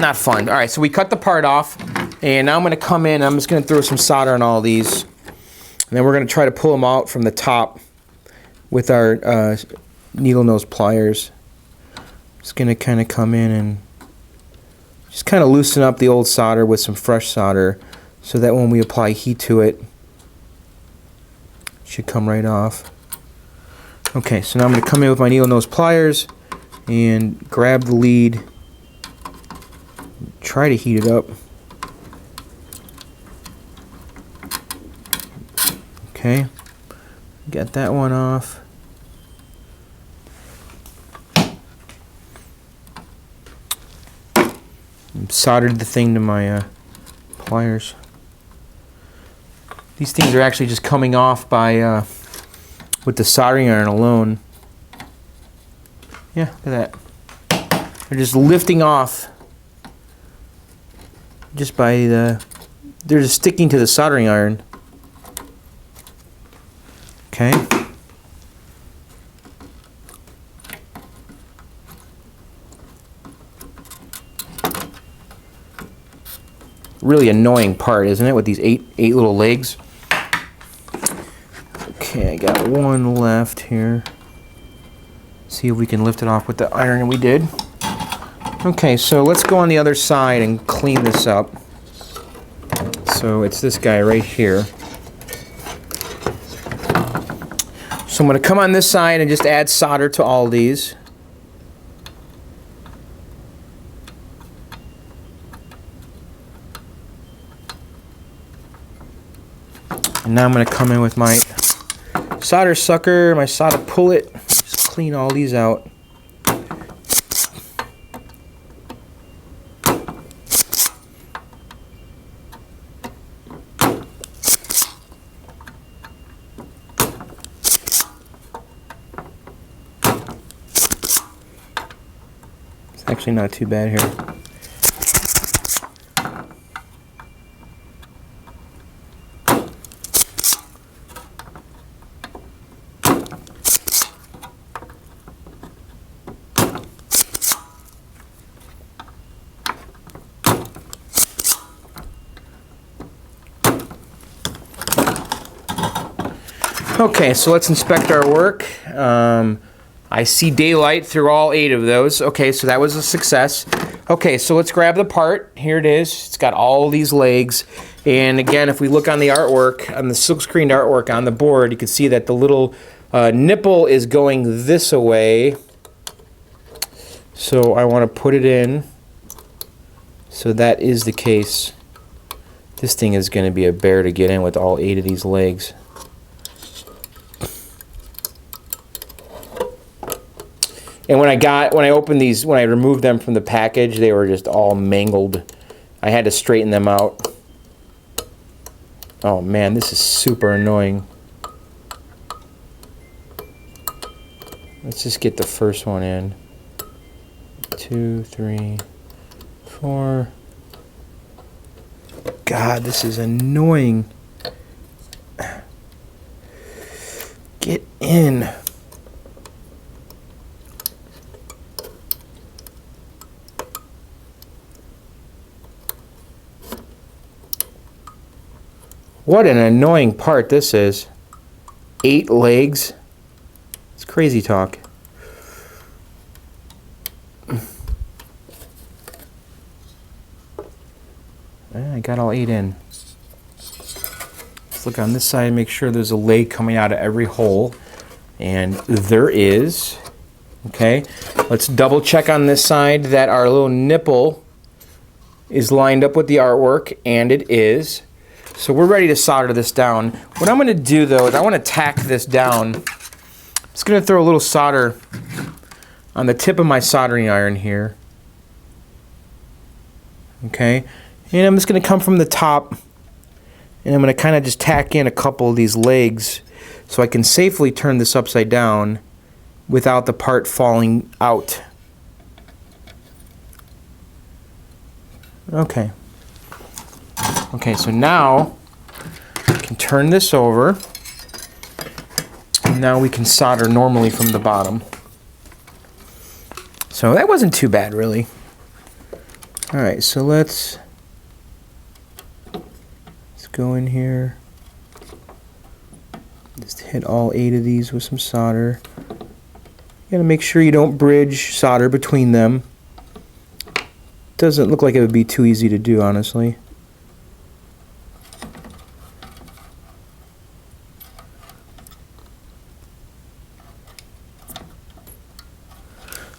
not fun. All right, so we cut the part off, and now I'm going to come in. I'm just going to throw some solder on all these, and then we're going to try to pull them out from the top with our needle nose pliers. Just going to kind of come in and just kind of loosen up the old solder with some fresh solder, so that when we apply heat to it, should come right off. Okay, so now I'm going to come in with my needle nose pliers and grab the lead, try to heat it up. Okay, got that one off. Soldered the thing to my pliers. These things are actually just coming off by with the soldering iron alone. Yeah, look at that. They're just lifting off just by they're just sticking to the soldering iron. Okay. really annoying part, isn't it, with these eight little legs? Okay, I got one left here. See if we can lift it off with the iron, and we did. Okay, so let's go on the other side and clean this up. So it's this guy right here. So I'm going to come on this side and just add solder to all these. And now I'm going to come in with my solder sucker, my solder pullet, just clean all these out. It's actually not too bad here. Okay, so let's inspect our work. I see daylight through all 8 of those. Okay, so that was a success. Okay, so let's grab the part. Here it is. It's got all these legs. And again, if we look on the artwork, on the silk-screened artwork on the board, you can see that the little nipple is going this way. So I want to put it in. So that is the case. This thing is going to be a bear to get in with all 8 of these legs. And when I opened these, when I removed them from the package, they were just all mangled. I had to straighten them out. Oh man, this is super annoying. Let's just get the first one in. 2, 3, 4. God, this is annoying. Get in. What an annoying part this is. 8 legs. It's crazy talk. I got all 8 in. Let's look on this side and make sure there's a leg coming out of every hole. And there is. Okay. Let's double check on this side that our little nipple is lined up with the artwork, and it is. So we're ready to solder this down. What I'm going to do though is I want to tack this down. I'm just going to throw a little solder on the tip of my soldering iron here. Okay, and I'm just going to come from the top, and I'm going to kind of just tack in a couple of these legs so I can safely turn this upside down without the part falling out. Okay. Okay, so now I can turn this over, and now we can solder normally from the bottom. So that wasn't too bad, really. All right, so let's go in here. Just hit all 8 of these with some solder. You gotta make sure you don't bridge solder between them. Doesn't look like it would be too easy to do, honestly.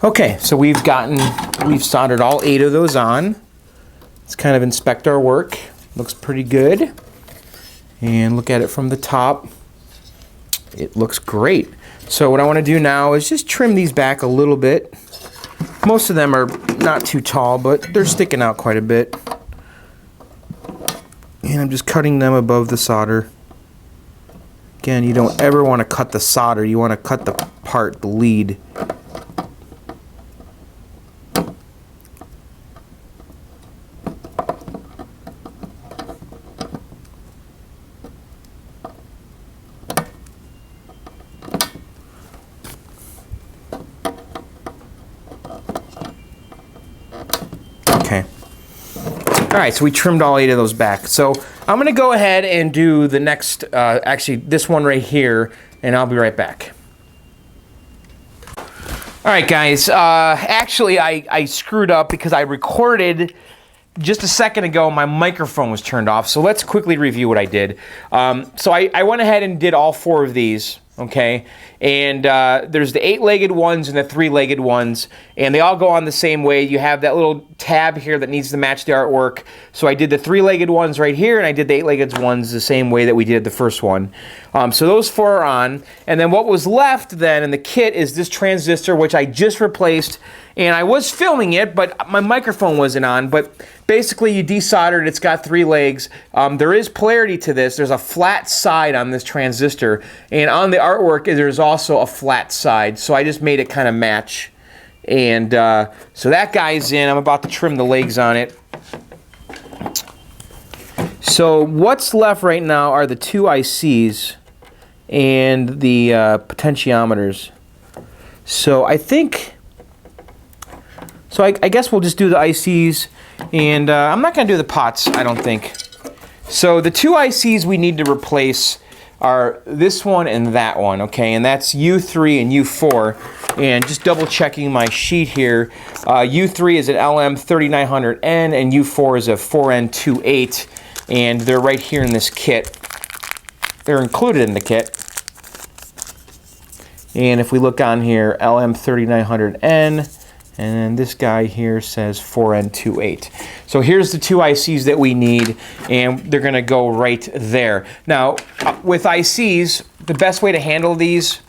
Okay, so we've soldered all 8 of those on. Let's kind of inspect our work. Looks pretty good. And look at it from the top. It looks great. So what I want to do now is just trim these back a little bit. Most of them are not too tall, but they're sticking out quite a bit. And I'm just cutting them above the solder. Again, you don't ever want to cut the solder. You want to cut the part, the lead. right, so we trimmed all 8 of those back. So I'm going to go ahead and do the next, actually this one right here, and I'll be right back. All right, guys, actually I screwed up because I recorded just a second ago. My microphone was turned off, so let's quickly review what I did. So I went ahead and did all 4 of these, okay? And there's the 8-legged ones and the 3-legged ones, and they all go on the same way. You have that little tab here that needs to match the artwork. So I did the 3-legged ones right here, and I did the 8-legged ones the same way that we did the first one. So those 4 are on, and then what was left then in the kit is this transistor, which I just replaced, and I was filming it, but my microphone wasn't on. But basically, you desoldered. It's got 3 legs. There is polarity to this. There's a flat side on this transistor, and on the artwork, there's also a flat side. So I just made it kind of match. And so that guy's in. I'm about to trim the legs on it. So what's left right now are the 2 ICs and the potentiometers. So I think... So I guess we'll just do the ICs, and I'm not going to do the pots, I don't think. So the 2 ICs we need to replace are this one and that one, okay? And that's U3 and U4. And just double checking my sheet here, U3 is an LM3900N and U4 is a 4N28, and they're right here in this kit. They're included in the kit. And if we look on here, LM3900N, and then this guy here says 4N28. So here's the 2 ICs that we need, and they're going to go right there. Now, with ICs, the best way to handle these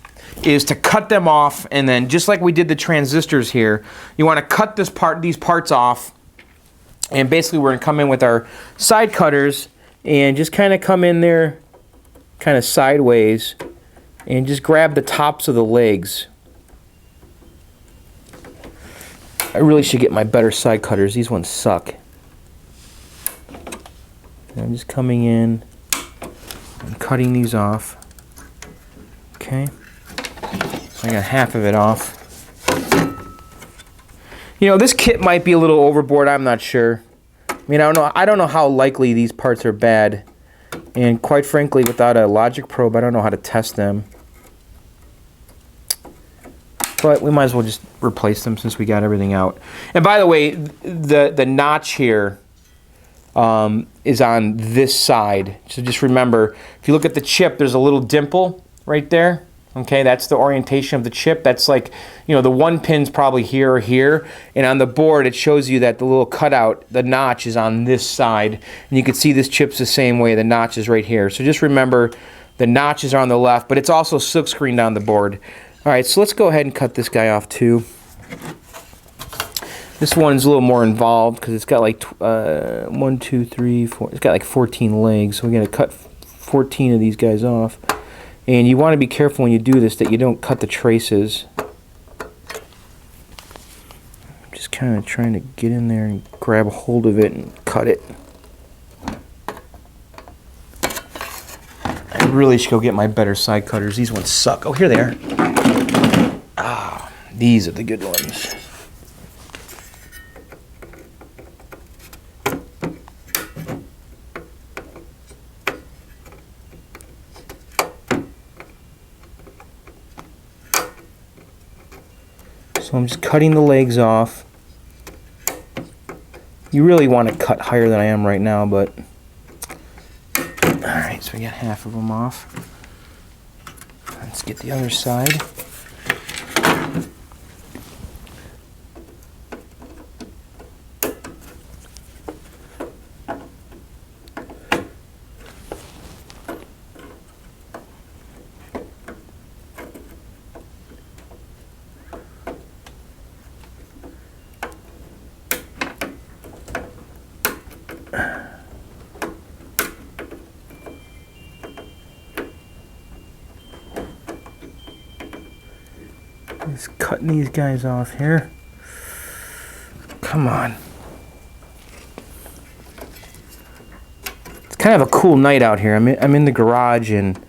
is to cut them off, and then just like we did the transistors here, you want to cut these parts off, and basically we're going to come in with our side cutters and just kind of come in there kind of sideways and just grab the tops of the legs. I really should get my better side cutters. These ones suck. And I'm just coming in and cutting these off. Okay. So I got half of it off. You know, this kit might be a little overboard. I'm not sure. I mean, I don't know how likely these parts are bad. And quite frankly, without a logic probe, I don't know how to test them. But we might as well just replace them since we got everything out. And by the way, the notch here is on this side. So just remember, if you look at the chip, there's a little dimple right there. Okay, that's the orientation of the chip. That's like, you know, the 1 pin's probably here or here. And on the board, it shows you that the little cutout, the notch is on this side. And you can see this chip's the same way. The notch is right here. So just remember, the notches are on the left, but it's also silk screened on the board. All right, so let's go ahead and cut this guy off too. This one's a little more involved because it's got like 1, 2, 3, 4. It's got like 14 legs, so we're gonna cut 14 of these guys off. And you want to be careful when you do this that you don't cut the traces. I'm just kind of trying to get in there and grab a hold of it and cut it. I really should go get my better side cutters. These ones suck. Oh, here they are. Ah, these are the good ones. So I'm just cutting the legs off. You really want to cut higher than I am right now, but... Alright, so we got half of them off. Let's get the other side. Just cutting these guys off here. Come on. It's kind of a cool night out here. I'm in the garage and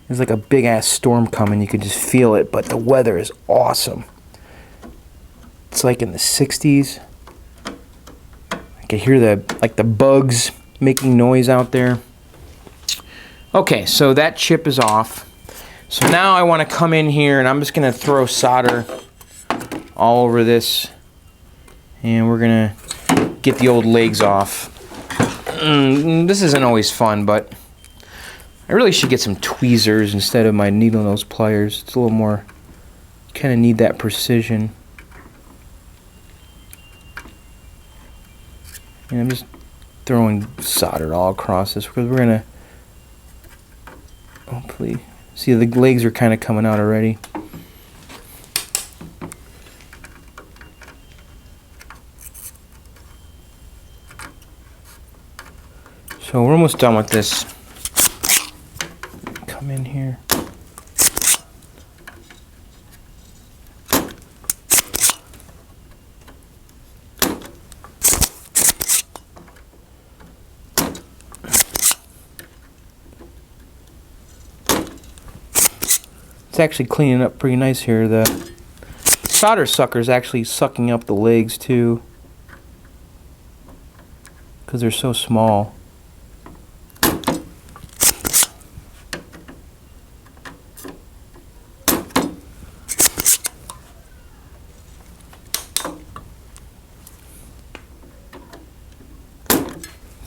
there's like a big ass storm coming. You can just feel it, but the weather is awesome. It's like in the 60s. I can hear the bugs making noise out there. Okay, so that chip is off. So now I want to come in here and I'm just going to throw solder all over this. And we're going to get the old legs off. This isn't always fun, but I really should get some tweezers instead of my needle nose pliers. It's a little more, kind of need that precision. And I'm just throwing solder all across this because we're going to hopefully see the legs are kind of coming out already. So we're almost done with this. Come in here. It's actually cleaning up pretty nice here. The solder sucker is actually sucking up the legs too, because they're so small.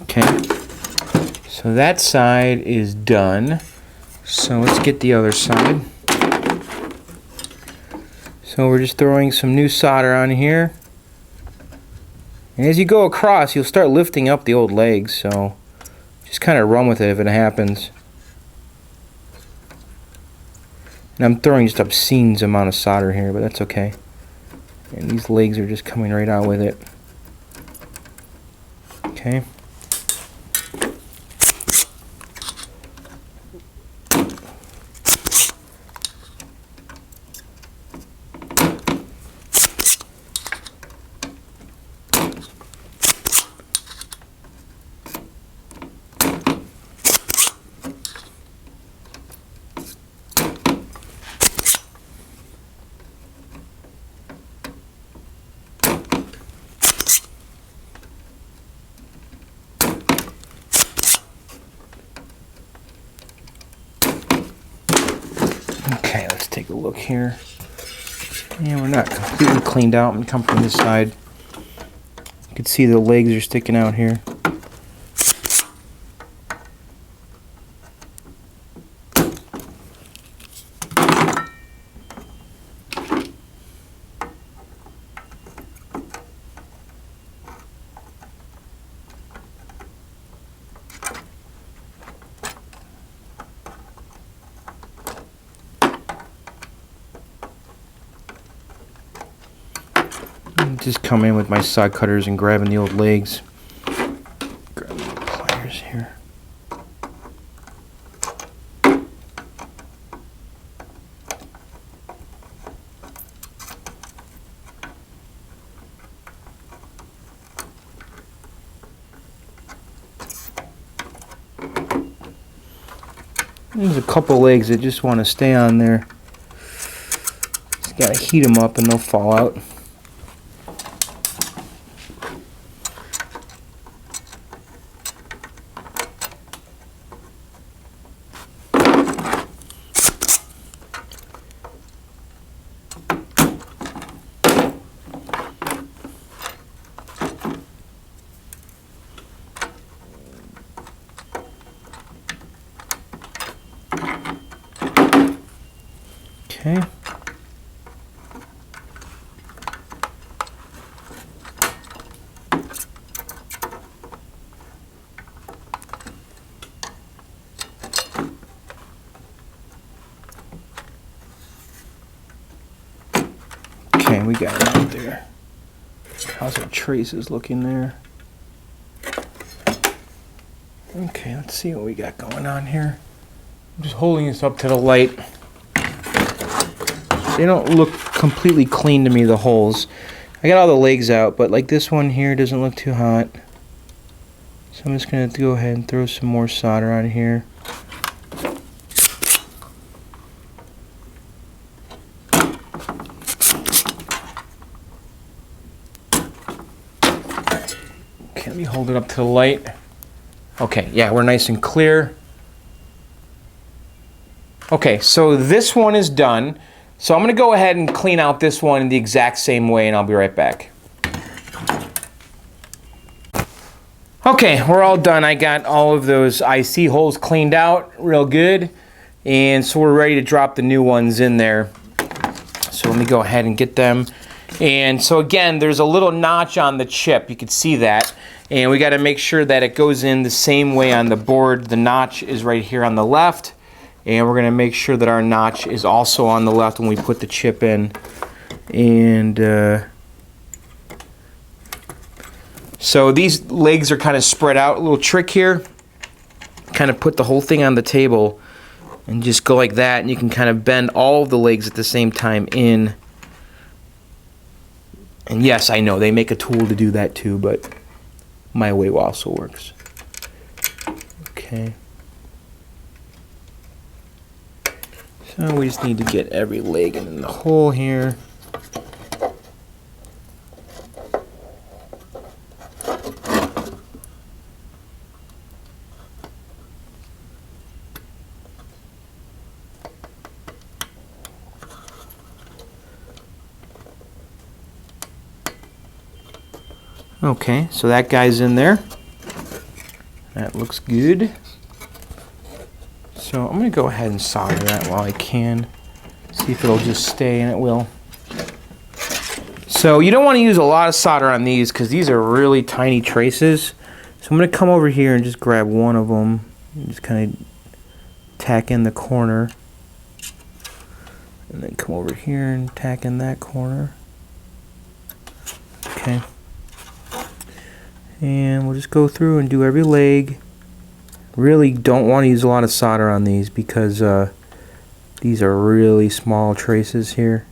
Okay, so that side is done. So let's get the other side. So we're just throwing some new solder on here. And as you go across, you'll start lifting up the old legs, so just kind of run with it if it happens. And I'm throwing just obscene amount of solder here, but that's okay. And these legs are just coming right out with it. Okay. Okay, let's take a look here. Yeah, we're not completely cleaned out. I'm going to come from this side. You can see the legs are sticking out here. Just come in with my side cutters and grabbing the old legs. Grab my pliers here. There's a couple legs that just want to stay on there. Just gotta heat them up and they'll fall out. Okay. Okay, we got it out there. How's our traces looking there? Okay, let's see what we got going on here. I'm just holding this up to the light. They don't look completely clean to me, the holes. I got all the legs out, but like this one here doesn't look too hot. So I'm just going to go ahead and throw some more solder on here. Okay, let me hold it up to the light. Okay, yeah, we're nice and clear. Okay, so this one is done. So I'm gonna go ahead and clean out this one in the exact same way, and I'll be right back. Okay, we're all done. I got all of those IC holes cleaned out real good. And so we're ready to drop the new ones in there. So let me go ahead and get them. And so again, there's a little notch on the chip. You can see that. And we got to make sure that it goes in the same way on the board. The notch is right here on the left. And we're going to make sure that our notch is also on the left when we put the chip in. And so these legs are kind of spread out. A little trick here. Kind of put the whole thing on the table and just go like that. And you can kind of bend all of the legs at the same time in. And yes, I know they make a tool to do that too, but my way also works. Okay. So we just need to get every leg in the hole here. Okay, so that guy's in there. That looks good. So I'm going to go ahead and solder that while I can. See if it'll just stay, and it will. So you don't want to use a lot of solder on these because these are really tiny traces. So I'm going to come over here and just grab one of them and just kind of tack in the corner. And then come over here and tack in that corner. Okay. And we'll just go through and do every leg. Really don't want to use a lot of solder on these because these are really small traces here.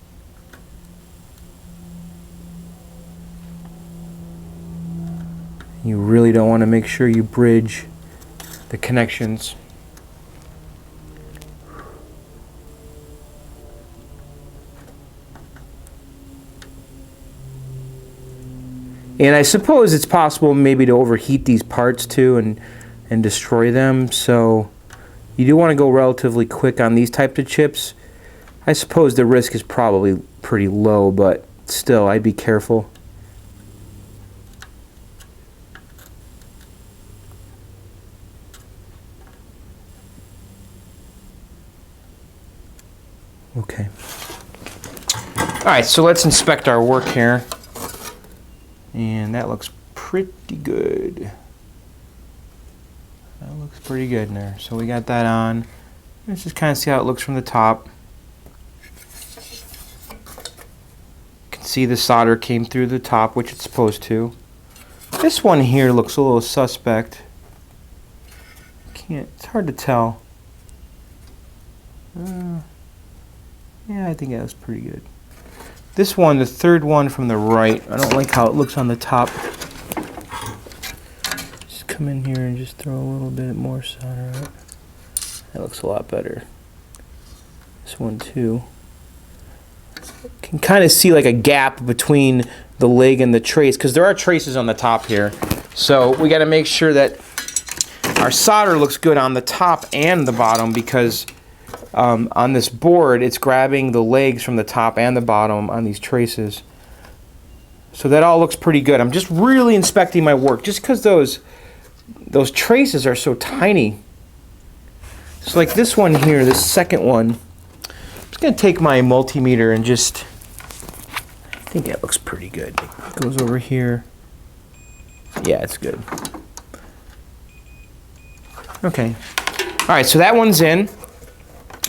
You really don't want to make sure you bridge the connections. And I suppose it's possible maybe to overheat these parts too and destroy them. So you do want to go relatively quick on these types of chips. I suppose the risk is probably pretty low, but still, I'd be careful. Okay. All right, so let's inspect our work here. And that looks pretty good. That looks pretty good in there. So we got that on. Let's just kind of see how it looks from the top. You can see the solder came through the top, which it's supposed to. This one here looks a little suspect. It's hard to tell. Yeah, I think that was pretty good. This one, the third one from the right, I don't like how it looks on the top. Just come in here and just throw a little bit more solder out. That looks a lot better. This one too. You can kind of see like a gap between the leg and the trace because there are traces on the top here. So we got to make sure that our solder looks good on the top and the bottom because on this board, it's grabbing the legs from the top and the bottom on these traces. So that all looks pretty good. I'm just really inspecting my work just because those traces are so tiny. So like this one here, this second one, I'm just going to take my multimeter and just, I think that looks pretty good. It goes over here. Yeah, it's good. Okay. All right, so that one's in.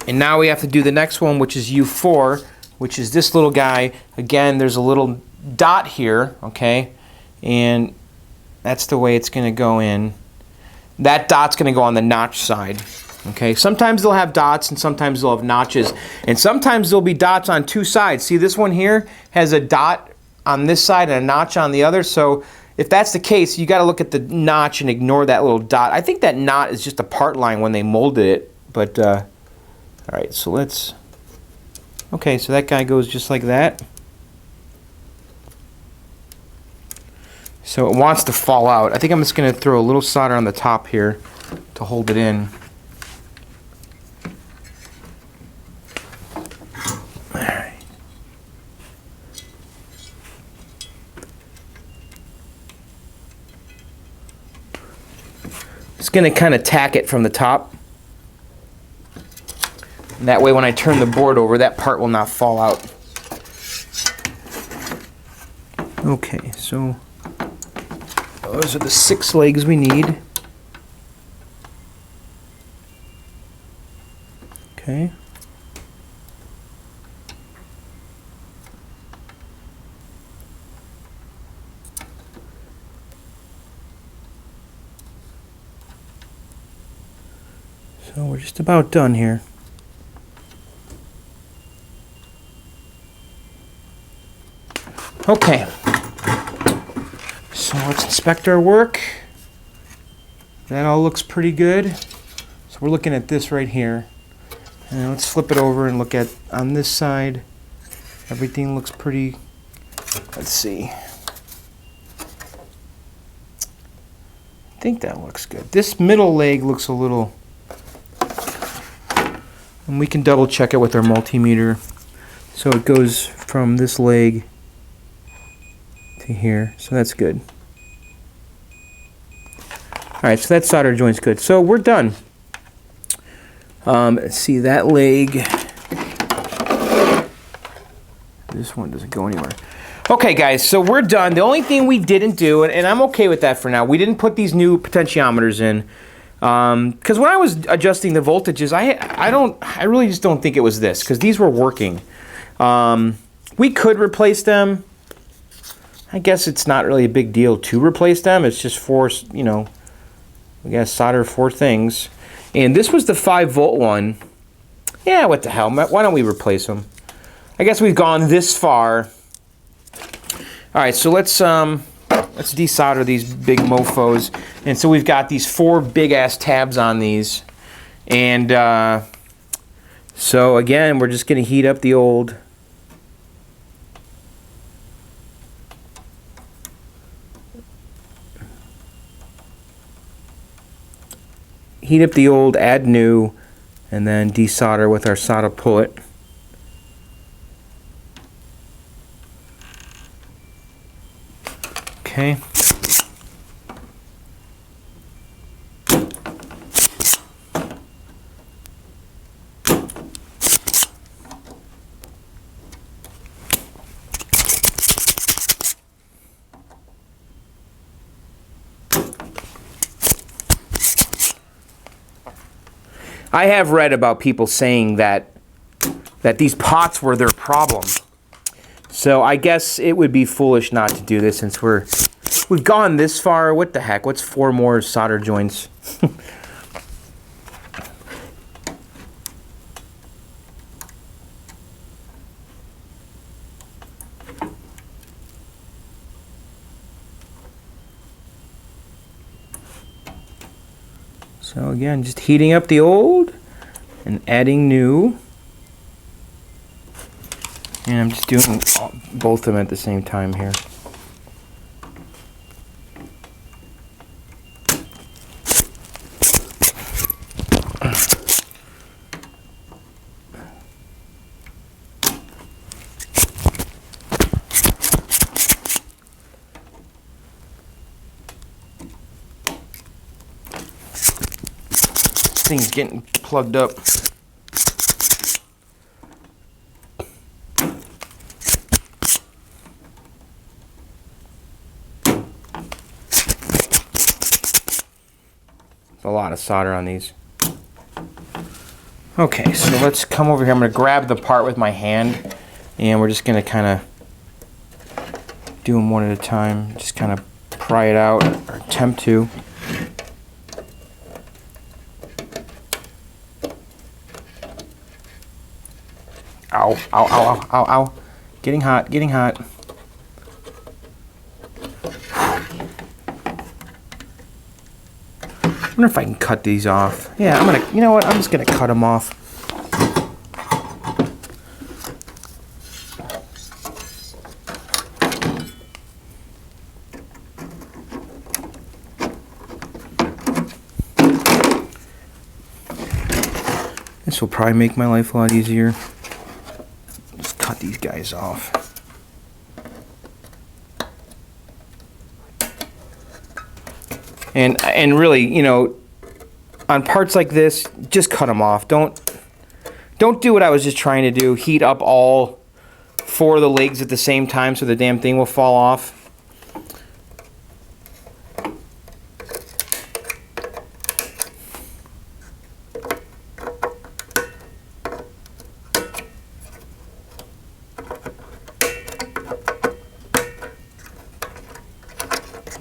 And now we have to do the next one, which is U4, which is this little guy. Again, there's a little dot here, okay? And that's the way it's going to go in. That dot's going to go on the notch side, okay? Sometimes they'll have dots and sometimes they'll have notches. And sometimes there'll be dots on two sides. See, this one here has a dot on this side and a notch on the other. So if that's the case, you got to look at the notch and ignore that little dot. I think that knot is just a part line when they molded it, but all right, so let's, okay, so that guy goes just like that. So it wants to fall out. I think I'm just going to throw a little solder on the top here to hold it in. Alright. Just going to kind of tack it from the top. And that way when I turn the board over, that part will not fall out. Okay, so those are the 6 legs we need. Okay. So we're just about done here. Okay. So let's inspect our work. That all looks pretty good. So we're looking at this right here. And let's flip it over and look at on this side. Everything looks pretty. Let's see. I think that looks good. This middle leg looks a little. And we can double check it with our multimeter. So it goes from this leg to here. So that's good. Alright, so that solder joint's good. So we're done. Let's see, that leg. This one doesn't go anywhere. Okay, guys, so we're done. The only thing we didn't do, and I'm okay with that for now, we didn't put these new potentiometers in. Because when I was adjusting the voltages, I really just don't think it was this, because these were working. We could replace them. I guess it's not really a big deal to replace them. It's just 4, you know, we gotta solder 4 things. And this was the 5-volt one. Yeah, what the hell? Why don't we replace them? I guess we've gone this far. All right, so let's desolder these big mofos. And so we've got these 4 big-ass tabs on these. And so again, we're just gonna heat up the old. Heat up the old, add new, and then desolder with our solder pullet. Okay. I have read about people saying that these pots were their problem. So I guess it would be foolish not to do this since we've gone this far. What the heck? What's 4 more solder joints? So again, just heating up the old and adding new. And I'm just doing both of them at the same time here. Thing's getting plugged up. A lot of solder on these. Okay, so let's come over here. I'm going to grab the part with my hand, and we're just going to kind of do them one at a time. Just kind of pry it out, or attempt to. Ow, ow, ow, ow, ow. Getting hot, getting hot. I wonder if I can cut these off. Yeah, I'm gonna, you know what, I'm just gonna cut them off. This will probably make my life a lot easier. Just cut these guys off. And really, you know, on parts like this, just cut them off. Don't do what I was just trying to do. Heat up all 4 of the legs at the same time so the damn thing will fall off.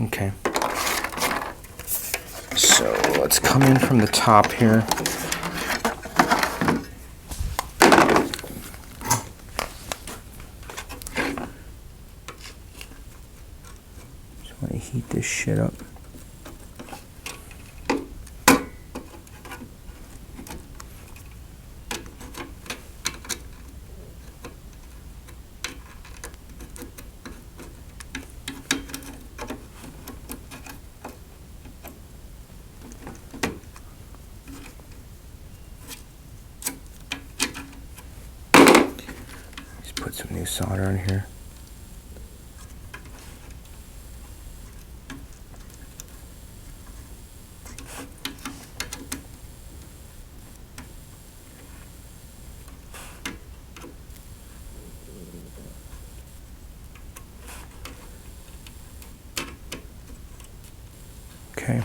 Okay. So let's come in from the top here. Just want to heat this shit up. Put some new solder on here. Okay.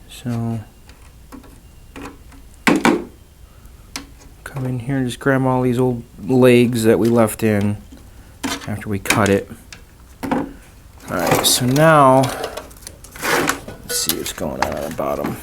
So come in here and just grab all these old legs that we left in after we cut it. Alright, so now let's see what's going on the bottom.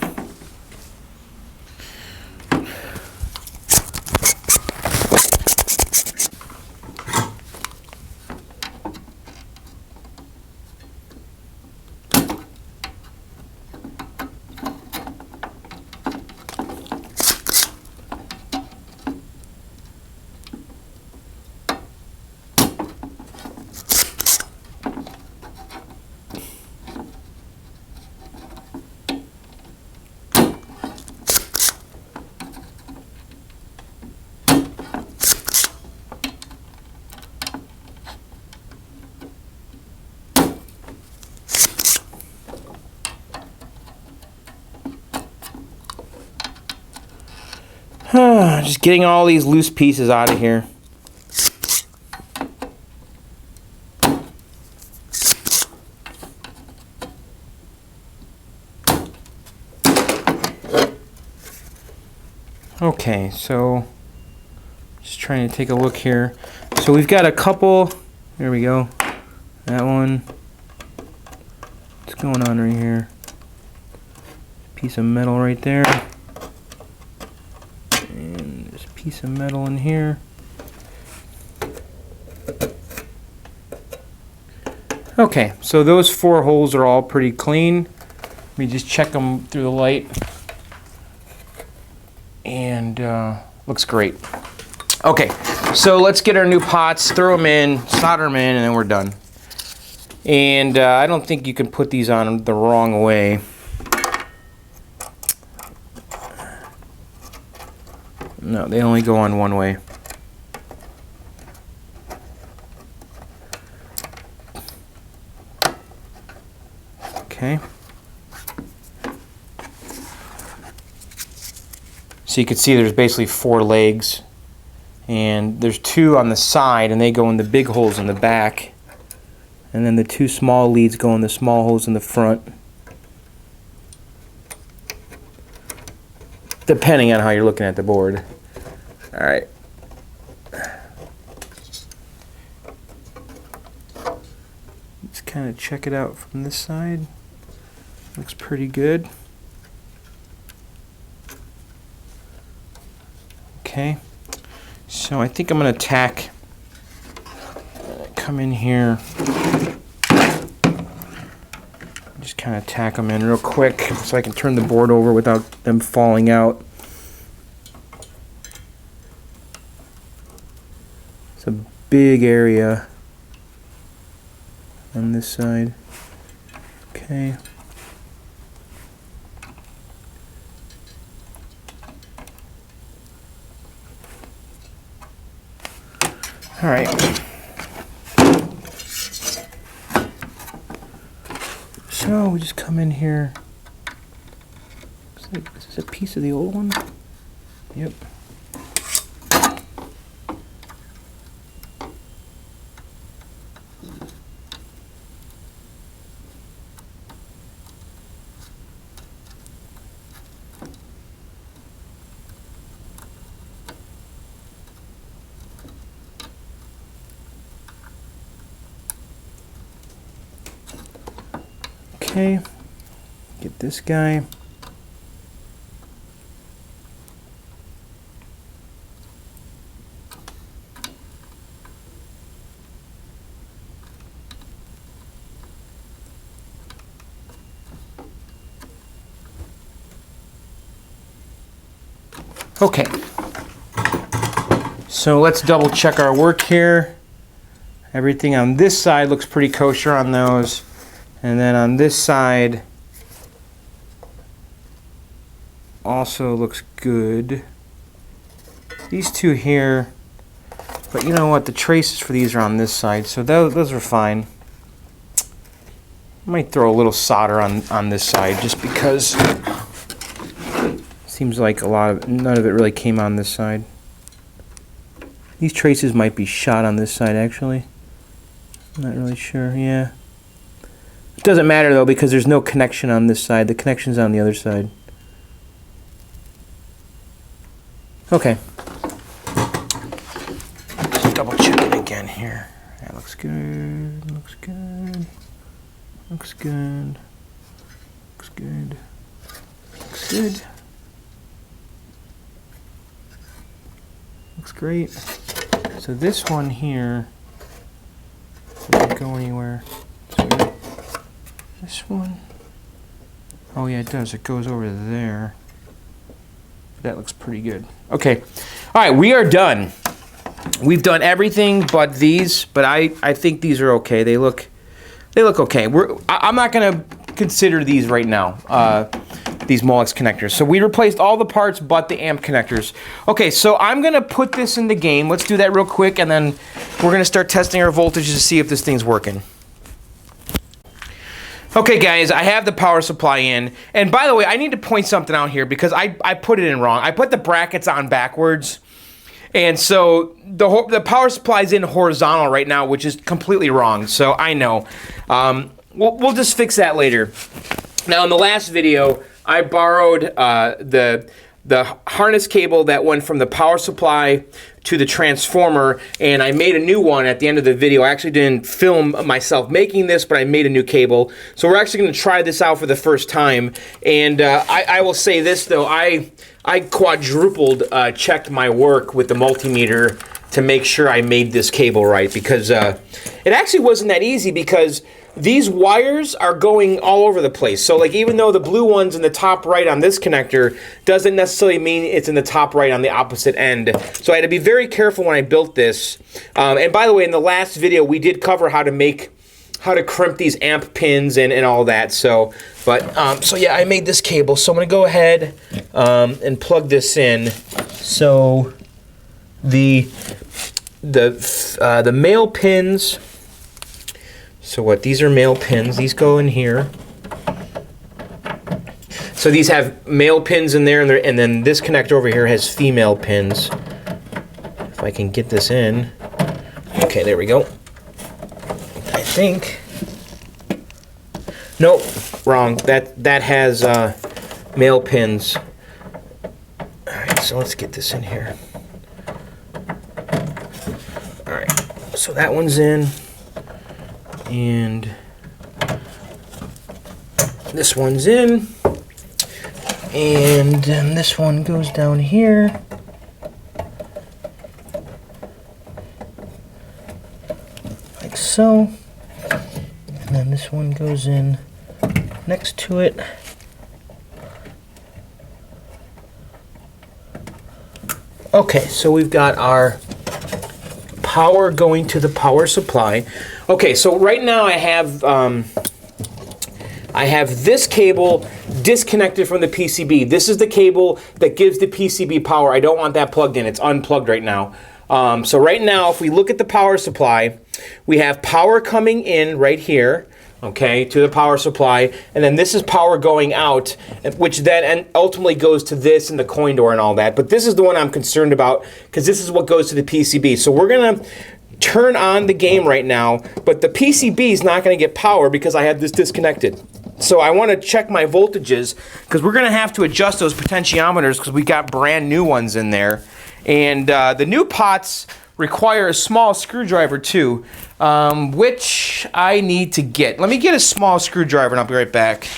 Just getting all these loose pieces out of here. Okay, so just trying to take a look here. So we've got a couple, there we go, that one. What's going on right here? Piece of metal right there. And there's a piece of metal in here. Okay, so those 4 holes are all pretty clean. Let me just check them through the light. And looks great. Okay, so let's get our new pots, throw them in, solder them in, and then we're done. And I don't think you can put these on the wrong way. No, they only go on one way. Okay. So you can see there's basically 4 legs, and there's 2 on the side, and they go in the big holes in the back, and then the 2 small leads go in the small holes in the front, depending on how you're looking at the board. All right. Let's kind of check it out from this side. Looks pretty good. Okay, so I think I'm going to come in here, just kind of tack them in real quick so I can turn the board over without them falling out. It's a big area on this side. Okay. All right. So we just come in here. Looks like this is a piece of the old one. Yep. Okay, get this guy. Okay, so let's double check our work here. Everything on this side looks pretty kosher on those. And then on this side also looks good. These two here, but you know what? The traces for these are on this side, so those are fine. I might throw a little solder on this side just because it seems like none of it really came on this side. These traces might be shot on this side actually. I'm not really sure, yeah. It doesn't matter though because there's no connection on this side. The connection's on the other side. Okay. Just double check it again here. That looks good. Looks good. Looks good. Looks good. Looks good. Looks great. So this one here doesn't go anywhere. This one, oh yeah, it does. It goes over there. That looks pretty good. Okay, all right, we are done. We've done everything but these, but I think these are okay. They look okay. I'm not gonna consider these right now. These Molex connectors. So we replaced all the parts but the amp connectors. Okay, so I'm gonna put this in the game. Let's do that real quick, and then we're gonna start testing our voltages to see if this thing's working. Okay guys, I have the power supply in, and by the way, I need to point something out here because I put it in wrong. I put the brackets on backwards, and so the power supply is in horizontal right now, which is completely wrong, so I know. We'll just fix that later. Now in the last video, I borrowed the harness cable that went from the power supply to the transformer, and I made a new one at the end of the video. I actually didn't film myself making this, but I made a new cable. So we're actually going to try this out for the first time, and I will say this though, I quadrupled checked my work with the multimeter to make sure I made this cable right, because it actually wasn't that easy because these wires are going all over the place. So like even though the blue one's in the top right on this connector, doesn't necessarily mean it's in the top right on the opposite end. So I had to be very careful when I built this. And by the way, in the last video, we did cover how to crimp these amp pins and all that. So yeah, I made this cable. So I'm gonna go ahead and plug this in. So the male pins. So what, these are male pins, these go in here. So these have male pins in there, and then this connector over here has female pins. If I can get this in. Okay, there we go. I think. Nope, wrong. That has male pins. Alright, so let's get this in here. Alright, so that one's in. And this one's in, and then this one goes down here, like so, and then this one goes in next to it. Okay, so we've got our power going to the power supply. Okay, so right now I have this cable disconnected from the PCB. This is the cable that gives the PCB power. I don't want that plugged in. It's unplugged right now. So right now, if we look at the power supply, we have power coming in right here, okay, to the power supply, and then this is power going out, which then ultimately goes to this and the coin door and all that. But this is the one I'm concerned about because this is what goes to the PCB. So we're gonna turn on the game right now, but the PCB is not gonna get power because I have this disconnected. So I want to check my voltages because we're gonna have to adjust those potentiometers because we got brand new ones in there. And the new pots require a small screwdriver too, which I need to get. Let me get a small screwdriver and I'll be right back.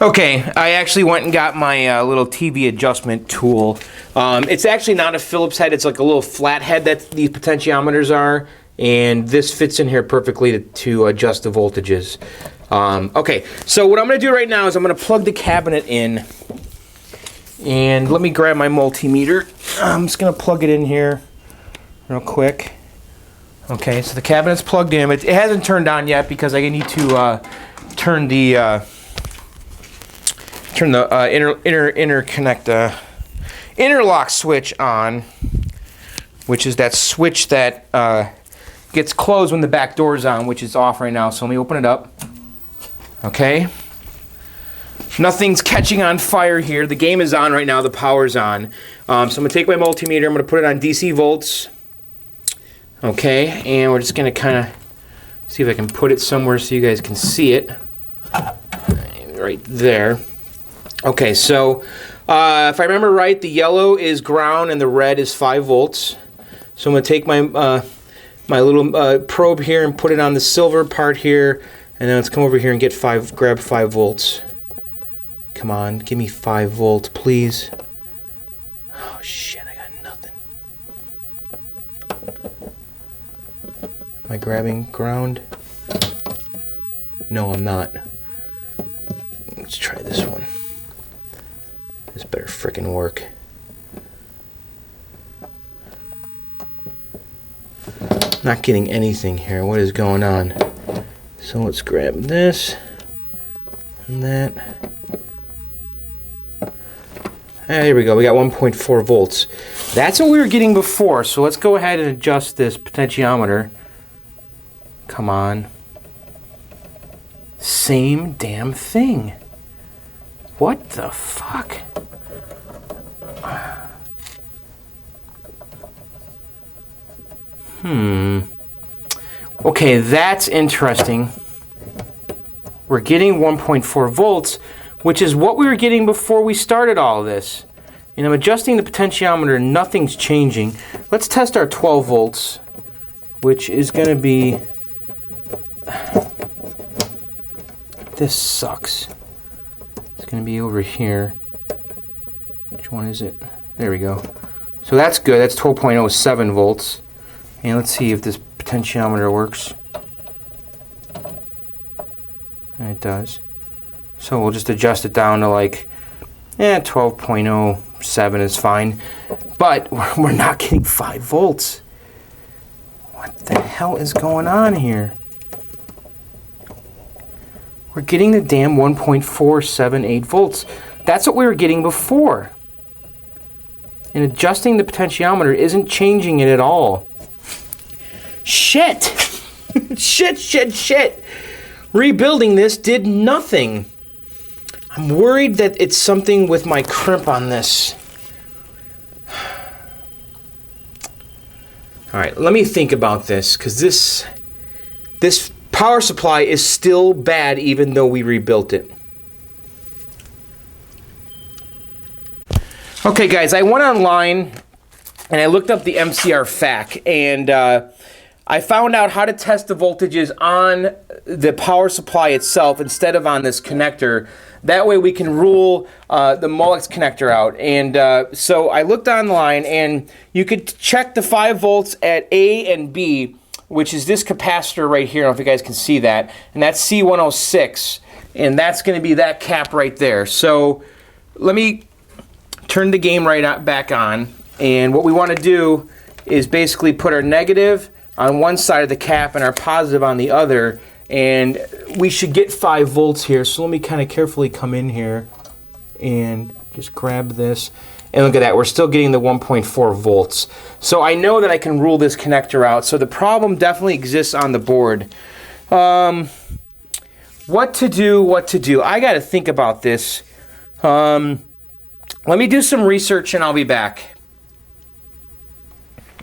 Okay, I actually went and got my little TV adjustment tool. It's actually not a Phillips head, it's like a little flat head that these potentiometers are, and this fits in here perfectly to adjust the voltages. Okay, so what I'm going to do right now is I'm going to plug the cabinet in. And let me grab my multimeter. I'm just going to plug it in here real quick. Okay, so the cabinet's plugged in. It hasn't turned on yet because I need to turn the interlock switch on, which is that switch that gets closed when the back door's on, which is off right now. So let me open it up. Okay. Nothing's catching on fire here. The game is on right now. The power's on. So I'm going to take my multimeter. I'm going to put it on DC volts. Okay, and we're just going to kind of see if I can put it somewhere so you guys can see it. Right there. Okay, so if I remember right, the yellow is ground and the red is 5 volts. So I'm going to take my my little probe here and put it on the silver part here, and then let's come over here and grab 5 volts. Come on, give me 5 volts, please. Oh shit, I got nothing. Am I grabbing ground? No, I'm not. Let's try this one. This better frickin' work. Not getting anything here. What is going on? So let's grab this and that. There we go. We got 1.4 volts. That's what we were getting before. So let's go ahead and adjust this potentiometer. Come on. Same damn thing. What the fuck? Okay, that's interesting. We're getting 1.4 volts, which is what we were getting before we started all of this. And I'm adjusting the potentiometer, nothing's changing. Let's test our 12 volts, which is going to be... This sucks. It's going to be over here. Which one is it? There we go. So that's good. That's 12.07 volts. And let's see if this potentiometer works. And it does. So we'll just adjust it down to like 12.07 is fine. But we're not getting 5 volts. What the hell is going on here? We're getting the damn 1.478 volts. That's what we were getting before. And adjusting the potentiometer isn't changing it at all. Shit! Shit. Rebuilding this did nothing. I'm worried that it's something with my crimp on this. Alright, let me think about this, because this power supply is still bad even though we rebuilt it. Okay guys, I went online and I looked up the MCR FAQ, and I found out how to test the voltages on the power supply itself instead of on this connector. That way we can rule the Molex connector out. And so I looked online, and you could check the 5 volts at A and B, which is this capacitor right here. I don't know if you guys can see that. And that's C106. And that's going to be that cap right there. So let me turn the game back on. And what we want to do is basically put our negative on one side of the cap and our positive on the other. And we should get 5 volts here. So let me kind of carefully come in here and just grab this. And look at that, we're still getting the 1.4 volts. So I know that I can rule this connector out. So the problem definitely exists on the board. What to do? I got to think about this. Let me do some research and I'll be back.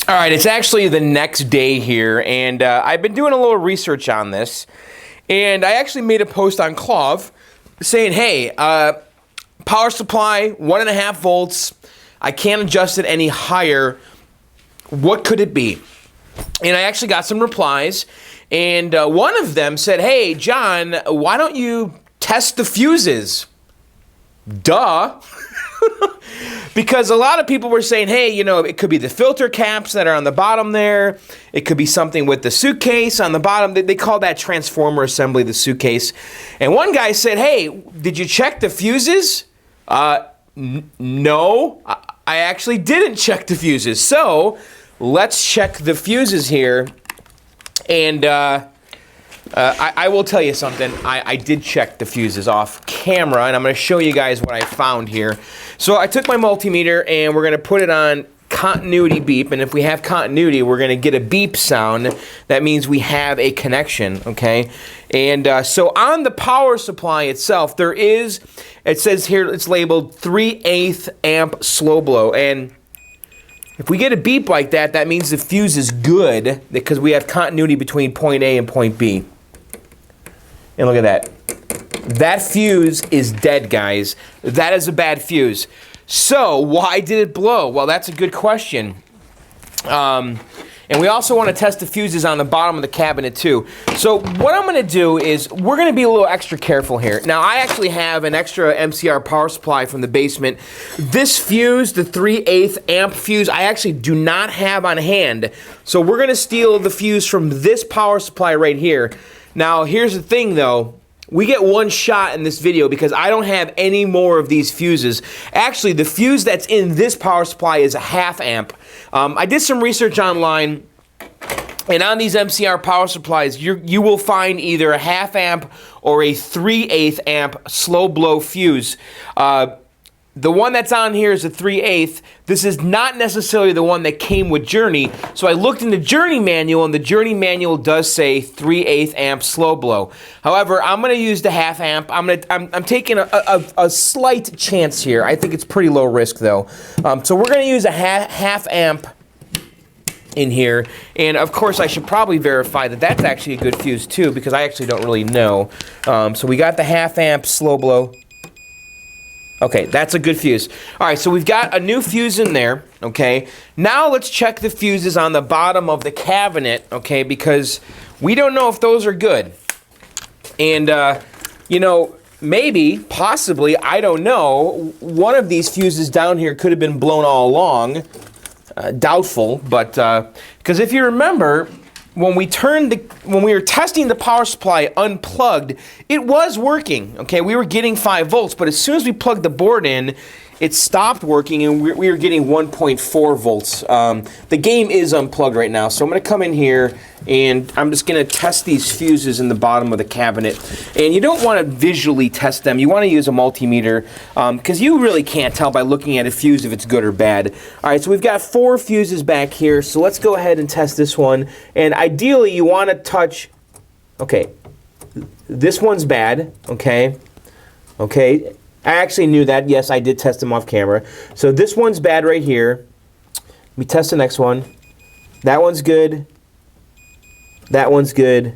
All right, it's actually the next day here, and I've been doing a little research on this, and I actually made a post on Clove saying, hey, power supply, 1.5 volts, I can't adjust it any higher. What could it be? And I actually got some replies, and one of them said, hey, John, why don't you test the fuses? Duh. Because a lot of people were saying, hey, you know, it could be the filter caps that are on the bottom there. It could be something with the suitcase on the bottom. They call that transformer assembly, the suitcase. And one guy said, hey, did you check the fuses? No, I actually didn't check the fuses. So let's check the fuses here. And I will tell you something. I did check the fuses off camera, and I'm going to show you guys what I found here. So I took my multimeter, and we're going to put it on continuity beep, and if we have continuity, we're going to get a beep sound. That means we have a connection, okay? And so on the power supply itself, there is, it says here, it's labeled 3/8 amp slow blow, and if we get a beep like that, that means the fuse is good because we have continuity between point A and point B. And look at that. That fuse is dead, guys. That is a bad fuse. So, why did it blow? Well, that's a good question. And we also want to test the fuses on the bottom of the cabinet too. So what I'm going to do is we're going to be a little extra careful here. Now I actually have an extra MCR power supply from the basement. This fuse, the 3/8 amp fuse, I actually do not have on hand. So we're going to steal the fuse from this power supply right here. Now here's the thing though. We get one shot in this video because I don't have any more of these fuses. Actually, the fuse that's in this power supply is a 1/2 amp. I did some research online, and on these MCR power supplies, you will find either a 1/2 amp or a 3/8 amp slow blow fuse. The one that's on here is a 3/8. This is not necessarily the one that came with Journey. So I looked in the Journey manual, and the Journey manual does say 3/8 amp slow blow. However, I'm going to use the 1/2 amp. I'm taking a slight chance here. I think it's pretty low risk though. So we're going to use a 1/2 amp in here, and of course I should probably verify that that's actually a good fuse too, because I actually don't really know. So we got the 1/2 amp slow blow. Okay, that's a good fuse. All right, so we've got a new fuse in there, okay? Now let's check the fuses on the bottom of the cabinet, okay, because we don't know if those are good. And, you know, maybe, possibly, I don't know, one of these fuses down here could have been blown all along. Doubtful, but, because if you remember, when we were testing the power supply unplugged, it was working, okay? We were getting 5 volts, but as soon as we plugged the board in, it stopped working, and we were getting 1.4 volts. The game is unplugged right now, so I'm going to come in here, and I'm just going to test these fuses in the bottom of the cabinet. And you don't want to visually test them. You want to use a multimeter, because you really can't tell by looking at a fuse if it's good or bad. All right, so we've got 4 fuses back here, so let's go ahead and test this one. And ideally, you want to touch, okay, this one's bad, okay, okay. I actually knew that. Yes, I did test them off camera. So this one's bad right here. Let me test the next one. That one's good. That one's good.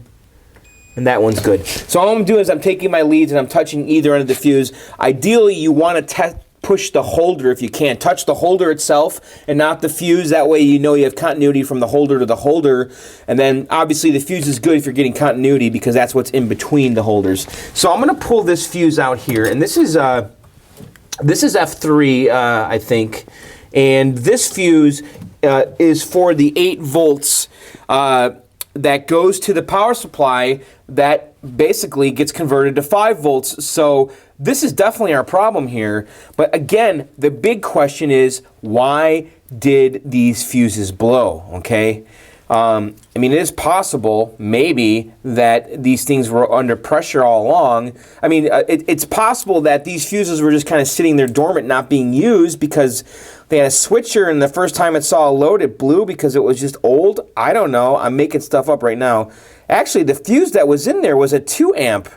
And that one's good. So all I'm doing is I'm taking my leads and I'm touching either end of the fuse. Ideally, you want to push the holder if you can. Touch the holder itself and not the fuse. That way you know you have continuity from the holder to the holder. And then obviously the fuse is good if you're getting continuity because that's what's in between the holders. So I'm going to pull this fuse out here. And this is F3, I think. And this fuse is for the 8 volts that goes to the power supply that basically gets converted to 5 volts. So this is definitely our problem here. But again, the big question is, why did these fuses blow, okay? I mean, it is possible, maybe, that these things were under pressure all along. I mean, it's possible that these fuses were just kind of sitting there dormant, not being used, because they had a switcher, and the first time it saw a load, it blew because it was just old. I don't know. I'm making stuff up right now. Actually, the fuse that was in there was a 2 amp.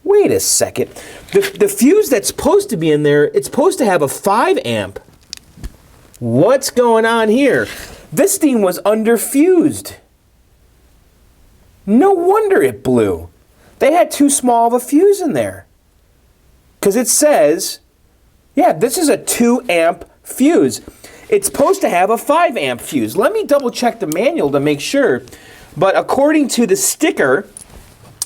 Wait a second. The fuse that's supposed to be in there, it's supposed to have a 5 amp. What's going on here? This thing was underfused. No wonder it blew. They had too small of a fuse in there. Because it says, yeah, this is a 2 amp fuse. It's supposed to have a 5 amp fuse. Let me double check the manual to make sure. But according to the sticker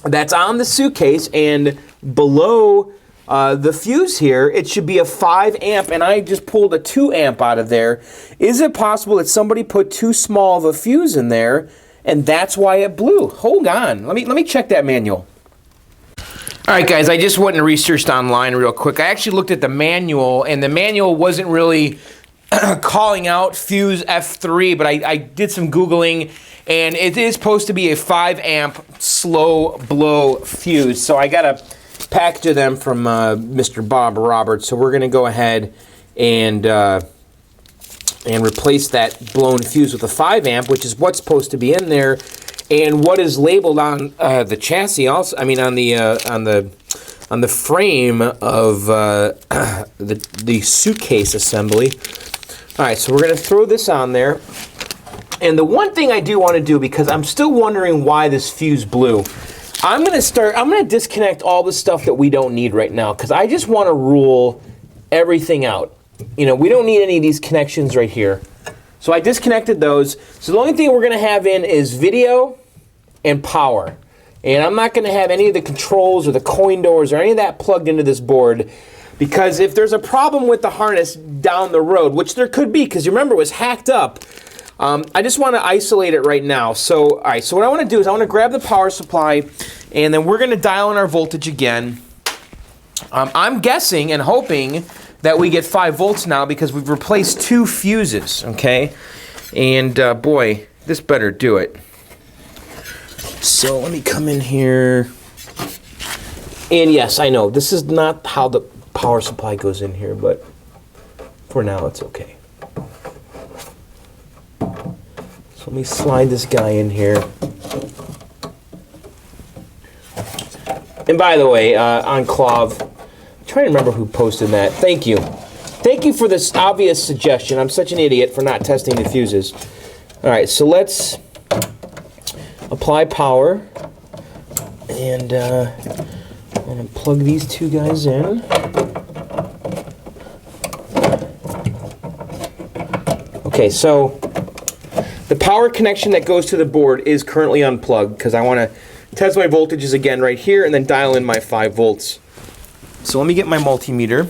that's on the suitcase and below the fuse here, it should be a 5 amp, and I just pulled a 2 amp out of there. Is it possible that somebody put too small of a fuse in there, and that's why it blew? Hold on, let me check that manual. All right, guys, I just went and researched online real quick. I actually looked at the manual, and the manual wasn't really calling out fuse F3, but I did some Googling, and it is supposed to be a 5 amp slow blow fuse. So I got a package of them from Mr. Bob Roberts. So we're going to go ahead and replace that blown fuse with a 5 amp, which is what's supposed to be in there, and what is labeled on the chassis. Also, I mean on the frame of the suitcase assembly. All right, so we're going to throw this on there. And the one thing I do want to do, because I'm still wondering why this fuse blew, I'm going to disconnect all the stuff that we don't need right now, because I just want to rule everything out. You know, we don't need any of these connections right here. So I disconnected those. So the only thing we're going to have in is video and power. And I'm not going to have any of the controls or the coin doors or any of that plugged into this board, because if there's a problem with the harness down the road, which there could be, because you remember it was hacked up, I just want to isolate it right now. So, all right, so what I want to do is I want to grab the power supply, and then we're going to dial in our voltage again. I'm guessing and hoping that we get 5 volts now, because we've replaced 2 fuses, okay? And boy, this better do it. So let me come in here. And yes, I know, this is not how the power supply goes in here, but for now it's okay. So let me slide this guy in here. And by the way, on Clav, I'm trying to remember who posted that. Thank you. Thank you for this obvious suggestion. I'm such an idiot for not testing the fuses. All right, so let's apply power. And I'm going to plug these 2 guys in. Okay, so the power connection that goes to the board is currently unplugged, because I want to test my voltages again right here and then dial in my 5 volts. So let me get my multimeter.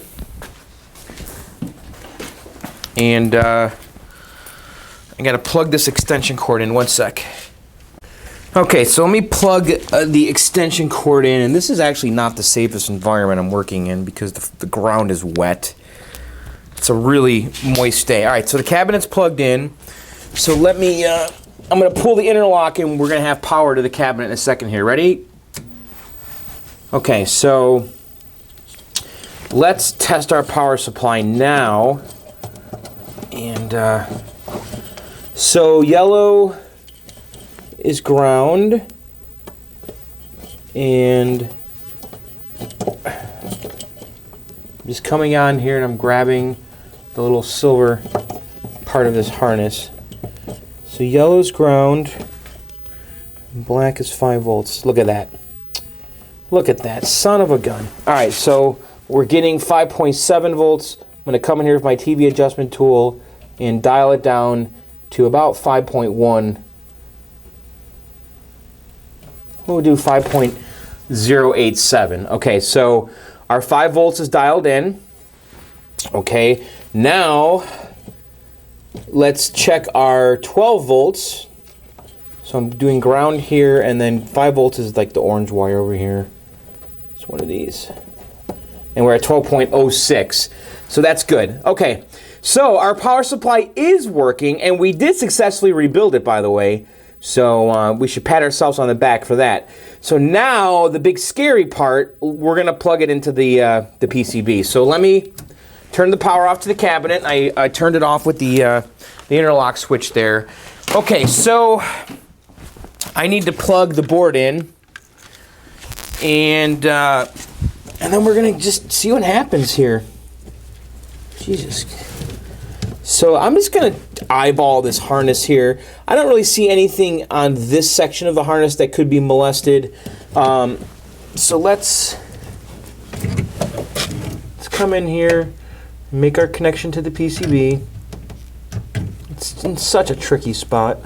And I got to plug this extension cord in. One sec. Okay, so let me plug the extension cord in, and this is actually not the safest environment I'm working in, because the ground is wet. It's a really moist day. All right, so the cabinet's plugged in. So let me, I'm going to pull the interlock, and we're going to have power to the cabinet in a second here. Ready? Okay, so let's test our power supply now. And so yellow is ground, and I'm just coming on here and I'm grabbing the little silver part of this harness. So yellow's ground, black is 5 volts. Look at that. Look at that, son of a gun. All right, so we're getting 5.7 volts. I'm going to come in here with my TV adjustment tool and dial it down to about 5.1. We'll do 5.087. Okay, so our 5 volts is dialed in. Okay, now let's check our 12 volts. So I'm doing ground here, and then 5 volts is like the orange wire over here. one of these. And we're at 12.06. So that's good. Okay, So our power supply is working, and we did successfully rebuild it, by the way. So we should pat ourselves on the back for that. So now the big scary part, we're gonna plug it into the PCB. So let me turn the power off to the cabinet. I turned it off with the interlock switch there. Okay, so I need to plug the board in, and then we're gonna just see what happens here. Jesus. So I'm just gonna eyeball this harness here. I don't really see anything on this section of the harness that could be molested. So let's come in here, make our connection to the PCB. It's in such a tricky spot.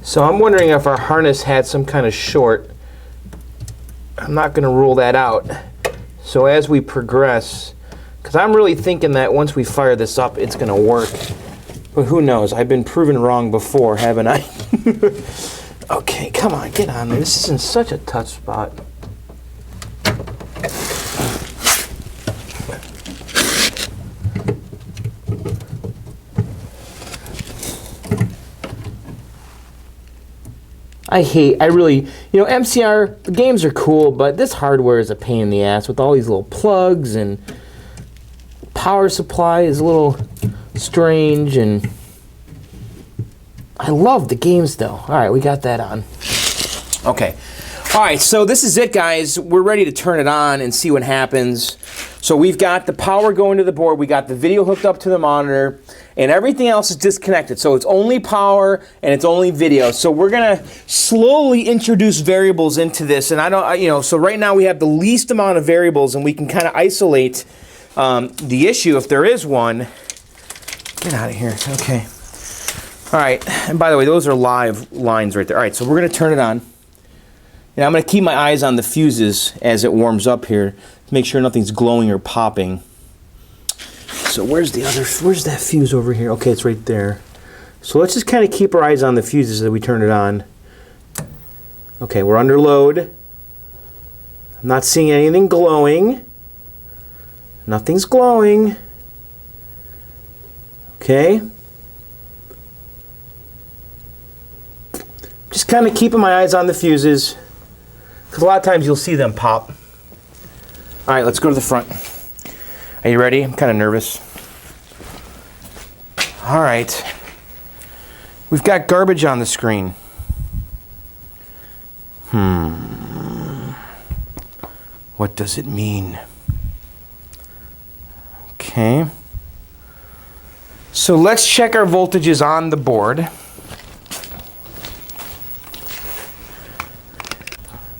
So I'm wondering if our harness had some kind of short. I'm not going to rule that out. So as we progress, because I'm really thinking that once we fire this up, it's going to work. But who knows? I've been proven wrong before, haven't I? Okay, come on, get on there. This is in such a tough spot. I really, MCR, the games are cool, but this hardware is a pain in the ass with all these little plugs, and power supply is a little strange, and I love the games though. All right, we got that on. Okay. All right, so this is it, guys. We're ready to turn it on and see what happens. So we've got the power going to the board, we got the video hooked up to the monitor, and everything else is disconnected. So it's only power and it's only video. So we're gonna slowly introduce variables into this. And so right now we have the least amount of variables, and we can kind of isolate the issue if there is one. Get out of here, okay. All right, and by the way, those are live lines right there. All right, so we're gonna turn it on. And I'm gonna keep my eyes on the fuses as it warms up here to make sure nothing's glowing or popping. So where's that fuse over here? Okay, it's right there. So let's just kind of keep our eyes on the fuses as we turn it on. Okay, we're under load. I'm not seeing anything glowing. Nothing's glowing. Okay. Just kind of keeping my eyes on the fuses, because a lot of times you'll see them pop. All right, let's go to the front. Are you ready? I'm kind of nervous. All right. We've got garbage on the screen. What does it mean? Okay. So let's check our voltages on the board.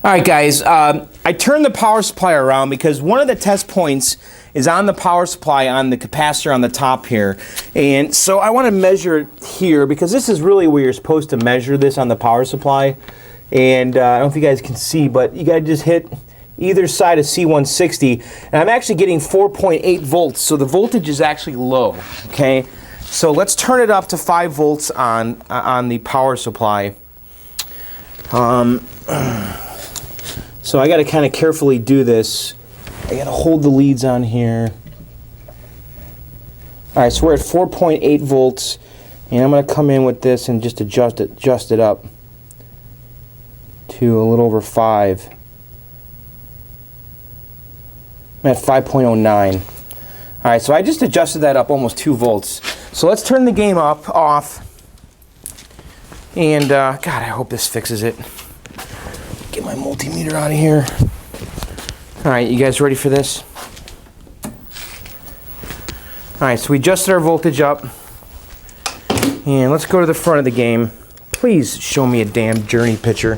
All right, guys, I turned the power supply around because one of the test points is on the power supply on the capacitor on the top here. And so I want to measure it here because this is really where you're supposed to measure this on the power supply. And I don't know if you guys can see, but you got to just hit either side of C160. And I'm actually getting 4.8 volts, so the voltage is actually low, okay? So let's turn it up to 5 volts on the power supply. So I got to kind of carefully do this. I got to hold the leads on here. All right, so we're at 4.8 volts, and I'm going to come in with this and just adjust it up to a little over 5. I'm at 5.09. All right, so I just adjusted that up almost 2 volts. So let's turn the game off. And God, I hope this fixes it. Get my multimeter out of here. All right, you guys ready for this? All right, so we adjusted our voltage up. And let's go to the front of the game. Please show me a damn Journey picture.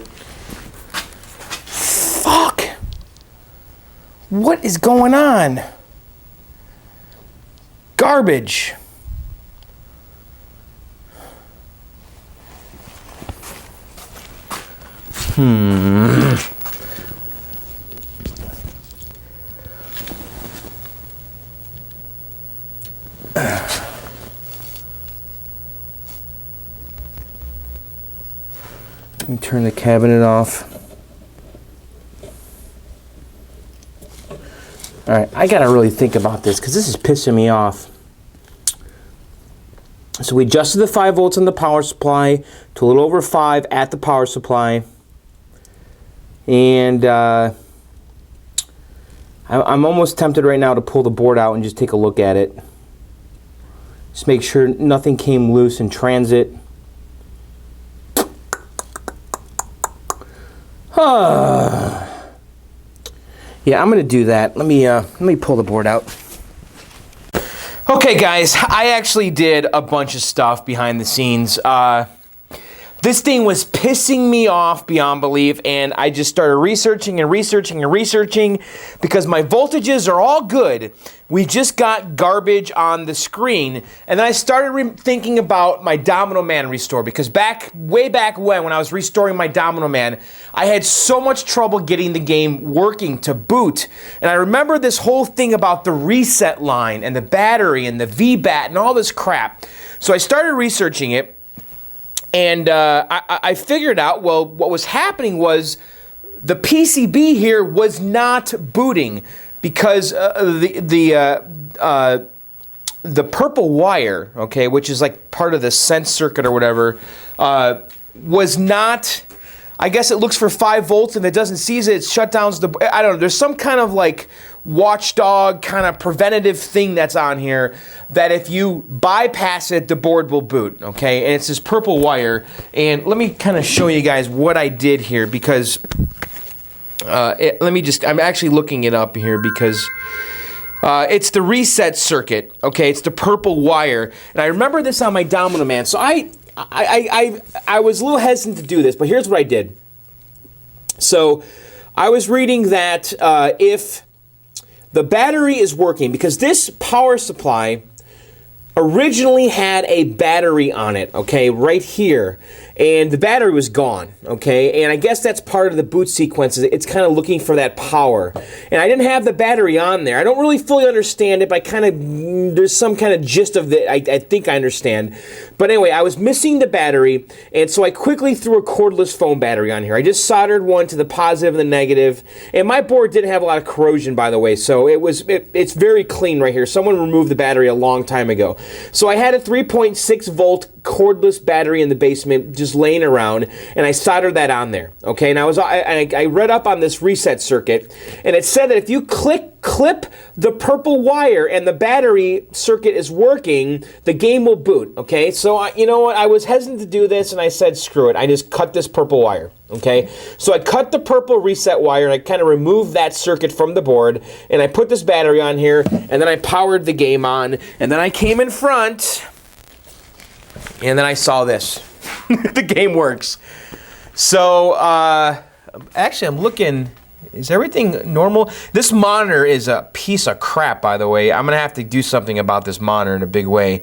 Fuck! What is going on? Garbage. Let me turn the cabinet off. All right, I gotta really think about this because this is pissing me off. So we adjusted the 5 volts on the power supply to a little over 5 at the power supply. And I'm almost tempted right now to pull the board out and just take a look at it. Just make sure nothing came loose in transit. Yeah, I'm gonna do that. Let me pull the board out. Okay, guys, I actually did a bunch of stuff behind the scenes. This thing was pissing me off beyond belief, and I just started researching and researching and researching because my voltages are all good. We just got garbage on the screen, and then I started thinking about my Domino Man restore because way back when I was restoring my Domino Man, I had so much trouble getting the game working to boot. And I remember this whole thing about the reset line and the battery and the VBAT and all this crap. So I started researching it. And I figured out, well, what was happening was the PCB here was not booting because the purple wire, okay, which is like part of the sense circuit or whatever, was not. I guess it looks for 5 volts, and if it doesn't seize it, it shut down the. I don't know. There's some kind of like watchdog kind of preventative thing that's on here that if you bypass it, the board will boot. Okay, and it's this purple wire. And let me kind of show you guys what I did here because I'm actually looking it up here because. It's the reset circuit. Okay, it's the purple wire, and I remember this on my Domino Man. So I was a little hesitant to do this, but here's what I did. So I was reading that if the battery is working, because this power supply originally had a battery on it, okay, right here, and the battery was gone, okay, and I guess that's part of the boot sequence. It's kind of looking for that power, and I didn't have the battery on there. I don't really fully understand it, but there's some kind of gist of it. I think I understand, but anyway, I was missing the battery, and so I quickly threw a cordless phone battery on here. I just soldered one to the positive and the negative, and my board didn't have a lot of corrosion, by the way, so it's very clean right here. Someone removed the battery a long time ago. So I had a 3.6 volt cordless battery in the basement just laying around, and I soldered that on there. Okay, and I read up on this reset circuit, and it said that if you clip the purple wire and the battery circuit is working, the game will boot. Okay, so you know what? I was hesitant to do this, and I said, screw it. I just cut this purple wire. Okay, so I cut the purple reset wire, and I kind of removed that circuit from the board, and I put this battery on here, and then I powered the game on, and then I came in front, and then I saw this. The game works. So, actually, I'm looking. Is everything normal? This monitor is a piece of crap, by the way. I'm going to have to do something about this monitor in a big way.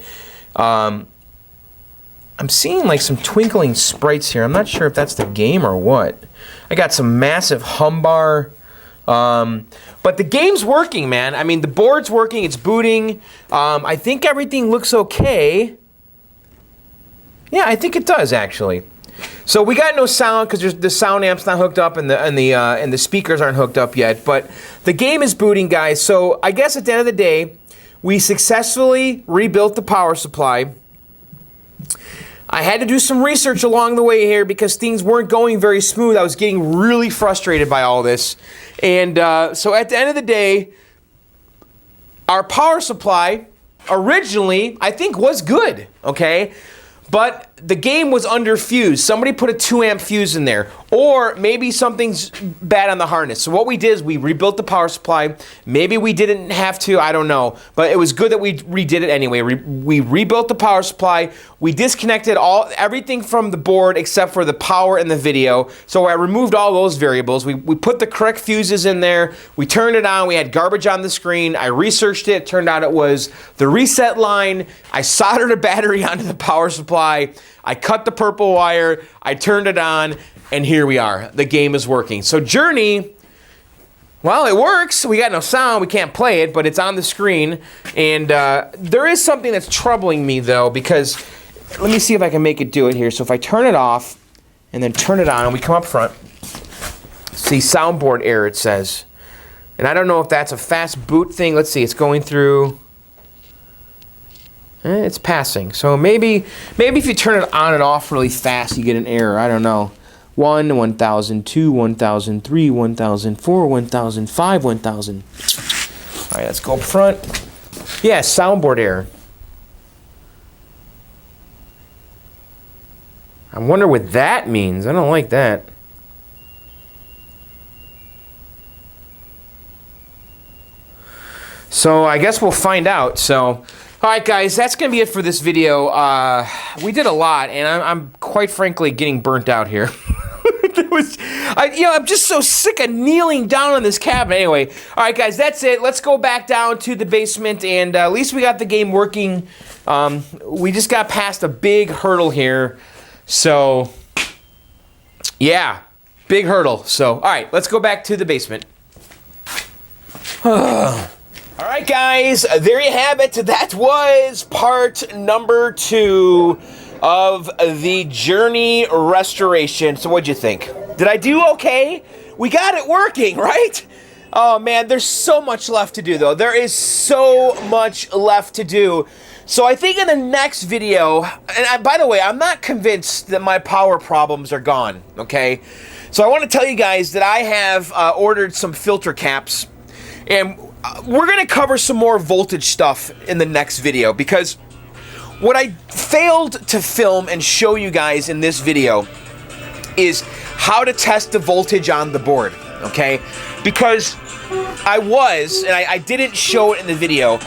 I'm seeing like some twinkling sprites here. I'm not sure if that's the game or what. I got some massive hum bar. But the game's working, man. I mean, the board's working. It's booting. I think everything looks okay. Yeah, I think it does, actually. So we got no sound because the sound amp's not hooked up and the speakers aren't hooked up yet. But the game is booting, guys. So I guess at the end of the day, we successfully rebuilt the power supply. I had to do some research along the way here because things weren't going very smooth. I was getting really frustrated by all this. And so at the end of the day, our power supply originally, I think, was good, okay? But the game was under fused. Somebody put a 2 amp fuse in there. Or maybe something's bad on the harness. So what we did is we rebuilt the power supply. Maybe we didn't have to, I don't know. But it was good that we redid it anyway. We rebuilt the power supply. We disconnected everything from the board except for the power and the video. So I removed all those variables. We put the correct fuses in there. We turned it on. We had garbage on the screen. I researched it. Turned out it was the reset line. I soldered a battery onto the power supply. I cut the purple wire. I turned it on. And here we are. The game is working. So Journey, well, it works. We got no sound. We can't play it, but it's on the screen. And there is something that's troubling me, though, because let me see if I can make it do it here. So if I turn it off and then turn it on, and we come up front, see soundboard error, it says. And I don't know if that's a fast boot thing. Let's see, it's going through. It's passing. So maybe if you turn it on and off really fast, you get an error. I don't know. 1, 1000, 2, 1000, 3, 1000, 4, 1000, 5, 1000. All right, let's go up front. Yeah, soundboard error. I wonder what that means. I don't like that. So I guess we'll find out. So, all right, guys, that's going to be it for this video. We did a lot, and I'm quite frankly getting burnt out here. I'm just so sick of kneeling down on this cabinet. Anyway, all right, guys, that's it. Let's go back down to the basement, and at least we got the game working. We just got past a big hurdle here. So, yeah, big hurdle. So, all right, let's go back to the basement. All right, guys, there you have it. That was part number 2 of the Journey restoration. So what'd you think? Did I do okay? We got it working, right? Oh, man, there's so much left to do, though. There is so much left to do. So I think in the next video, and by the way, I'm not convinced that my power problems are gone, okay? So I want to tell you guys that I have ordered some filter caps, and we're going to cover some more voltage stuff in the next video, because what I failed to film and show you guys in this video is how to test the voltage on the board, okay? Because I didn't show it in the video,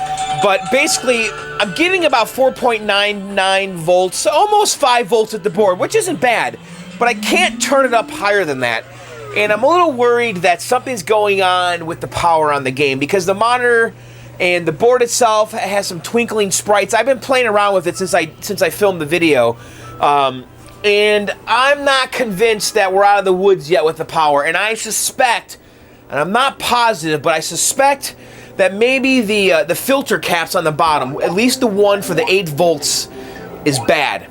but basically I'm getting about 4.99 volts, almost 5 volts at the board, which isn't bad, but I can't turn it up higher than that. And I'm a little worried that something's going on with the power on the game, because the monitor and the board itself has some twinkling sprites. I've been playing around with it since I filmed the video, and I'm not convinced that we're out of the woods yet with the power. And I suspect, and I'm not positive, but I suspect that maybe the filter caps on the bottom, at least the one for the 8 volts, is bad.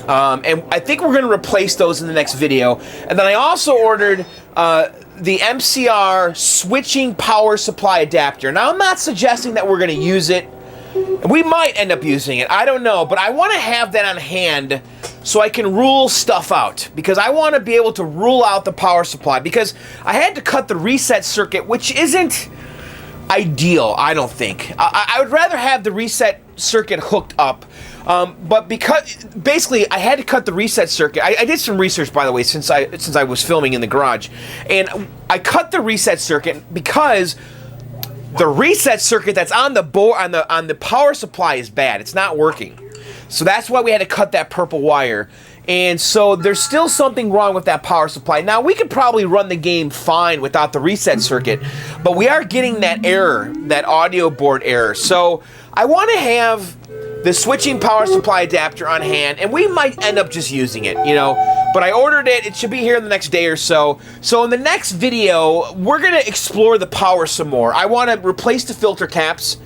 And I think we're going to replace those in the next video. And then I also ordered the MCR switching power supply adapter. Now, I'm not suggesting that we're going to use it. We might end up using it. I don't know. But I want to have that on hand so I can rule stuff out. Because I want to be able to rule out the power supply. Because I had to cut the reset circuit, which isn't ideal, I don't think. I would rather have the reset circuit hooked up. But because basically I had to cut the reset circuit. I did some research, by the way, since I was filming in the garage, and I cut the reset circuit because the reset circuit that's on the board on the power supply is bad. It's not working. So that's why we had to cut that purple wire. And so there's still something wrong with that power supply. Now, we could probably run the game fine without the reset circuit, but we are getting that error, that audio board error. So I want to have the switching power supply adapter on hand, and we might end up just using it, you know. But I ordered it. It should be here in the next day or so. So in the next video, we're going to explore the power some more. I want to replace the filter caps,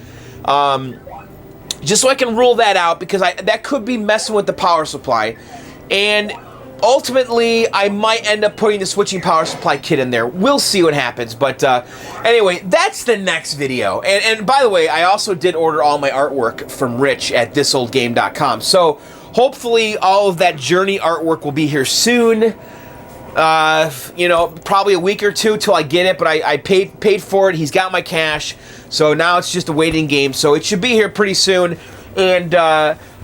just so I can rule that out, because that could be messing with the power supply. And ultimately, I might end up putting the switching power supply kit in there. We'll see what happens. But anyway, that's the next video. And by the way, I also did order all my artwork from Rich at thisoldgame.com. So hopefully all of that Journey artwork will be here soon. You know, probably a week or two till I get it. But I paid for it. He's got my cash. So now it's just a waiting game. So it should be here pretty soon. And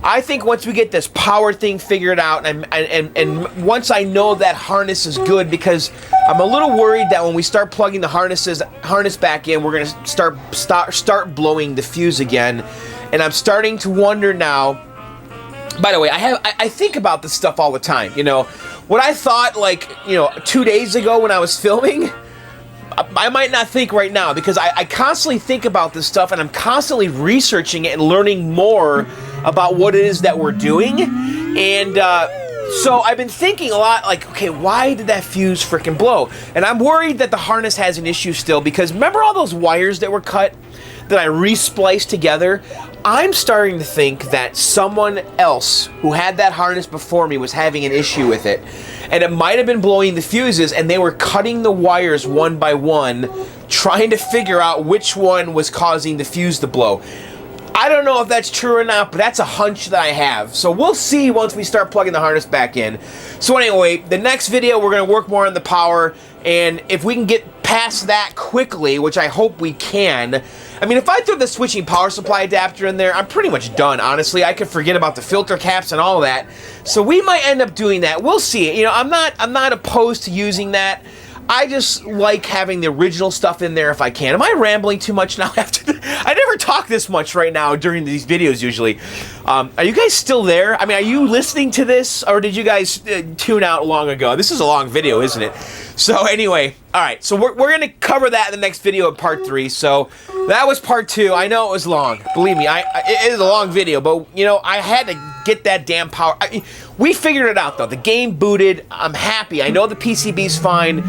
I think once we get this power thing figured out, and once I know that harness is good, because I'm a little worried that when we start plugging the harness back in, we're gonna start blowing the fuse again, and I'm starting to wonder now. By the way, I think about this stuff all the time. You know, what I thought, like, you know, 2 days ago when I was filming, I might not think right now, because I constantly think about this stuff, and I'm constantly researching it and learning more about what it is that we're doing. And so I've been thinking a lot, like, okay, why did that fuse freaking blow? And I'm worried that the harness has an issue still, because remember all those wires that were cut that I re-spliced together? I'm starting to think that someone else who had that harness before me was having an issue with it. And it might have been blowing the fuses, and they were cutting the wires one by one trying to figure out which one was causing the fuse to blow. I don't know if that's true or not, but that's a hunch that I have. So we'll see once we start plugging the harness back in. So anyway, the next video we're going to work more on the power, and if we can get past that quickly, which I hope we can. I mean, if I throw the switching power supply adapter in there, I'm pretty much done, honestly. I could forget about the filter caps and all of that. So we might end up doing that. We'll see. You know, I'm not opposed to using that. I just like having the original stuff in there if I can. Am I rambling too much now? I never talk this much right now during these videos usually. Are you guys still there? I mean, are you listening to this, or did you guys tune out long ago? This is a long video, isn't it? So anyway, all right. So we're going to cover that in the next video in part 3. So that was part 2. I know it was long. Believe me, it is a long video, but you know, I had to get that damn power. We figured it out though. The game booted. I'm happy. I know the PCB's fine.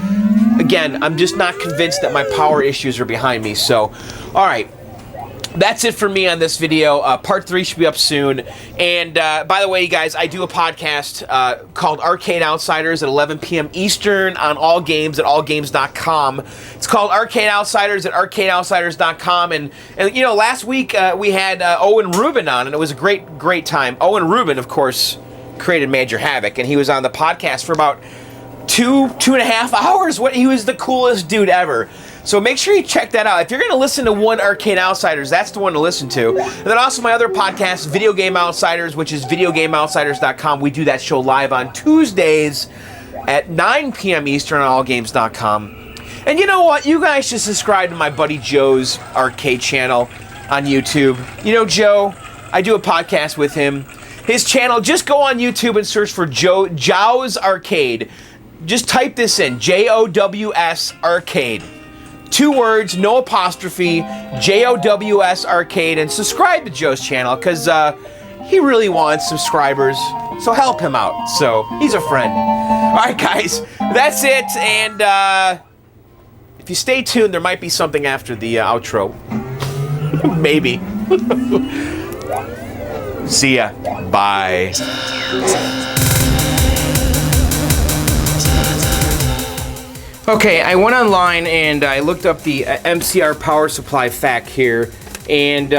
Again, I'm just not convinced that my power issues are behind me. So, all right. That's it for me on this video. Part 3 should be up soon. And by the way, you guys, I do a podcast called Arcade Outsiders at 11 p.m. Eastern on all games at allgames.com. It's called Arcade Outsiders at arcadeoutsiders.com. And you know, last week we had Owen Rubin on, and it was a great time. Owen Rubin, of course, created Major Havoc, and he was on the podcast for about two and a half hours. He was the coolest dude ever. So make sure you check that out. If you're going to listen to one Arcade Outsiders, that's the one to listen to. And then also my other podcast, Video Game Outsiders, which is videogameoutsiders.com. We do that show live on Tuesdays at 9 p.m. Eastern on allgames.com. And you know what? You guys should subscribe to my buddy Joe's arcade channel on YouTube. You know Joe? I do a podcast with him. His channel, just go on YouTube and search for Joe's Arcade. Just type this in, Jows Arcade. 2 words, no apostrophe, Jows Arcade, and subscribe to Joe's channel, because he really wants subscribers, so help him out. So, he's a friend. Alright guys, that's it, and if you stay tuned, there might be something after the outro. Maybe. See ya. Bye. Okay, I went online and I looked up the MCR Power Supply FAQ here, and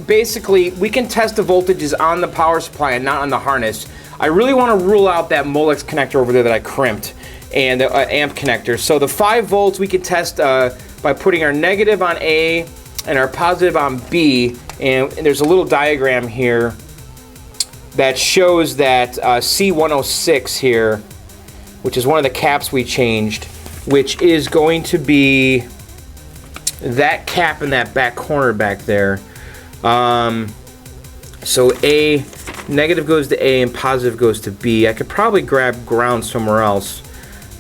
basically we can test the voltages on the power supply and not on the harness. I really want to rule out that Molex connector over there that I crimped, and the amp connector. So the 5 volts we can test by putting our negative on A and our positive on B, and there's a little diagram here that shows that C106 here, which is one of the caps we changed, which is going to be that cap in that back corner back there. So A, negative goes to A and positive goes to B. I could probably grab ground somewhere else.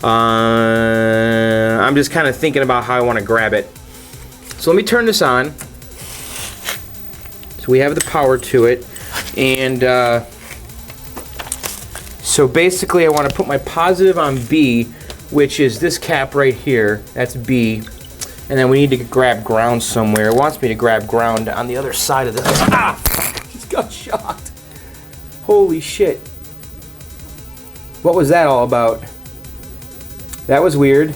I'm just kind of thinking about how I want to grab it. So let me turn this on. So we have the power to it. And so basically I want to put my positive on B, which is this cap right here. That's B. And then we need to grab ground somewhere. It wants me to grab ground on the other side of this. Ah! Just got shocked. Holy shit. What was that all about? That was weird.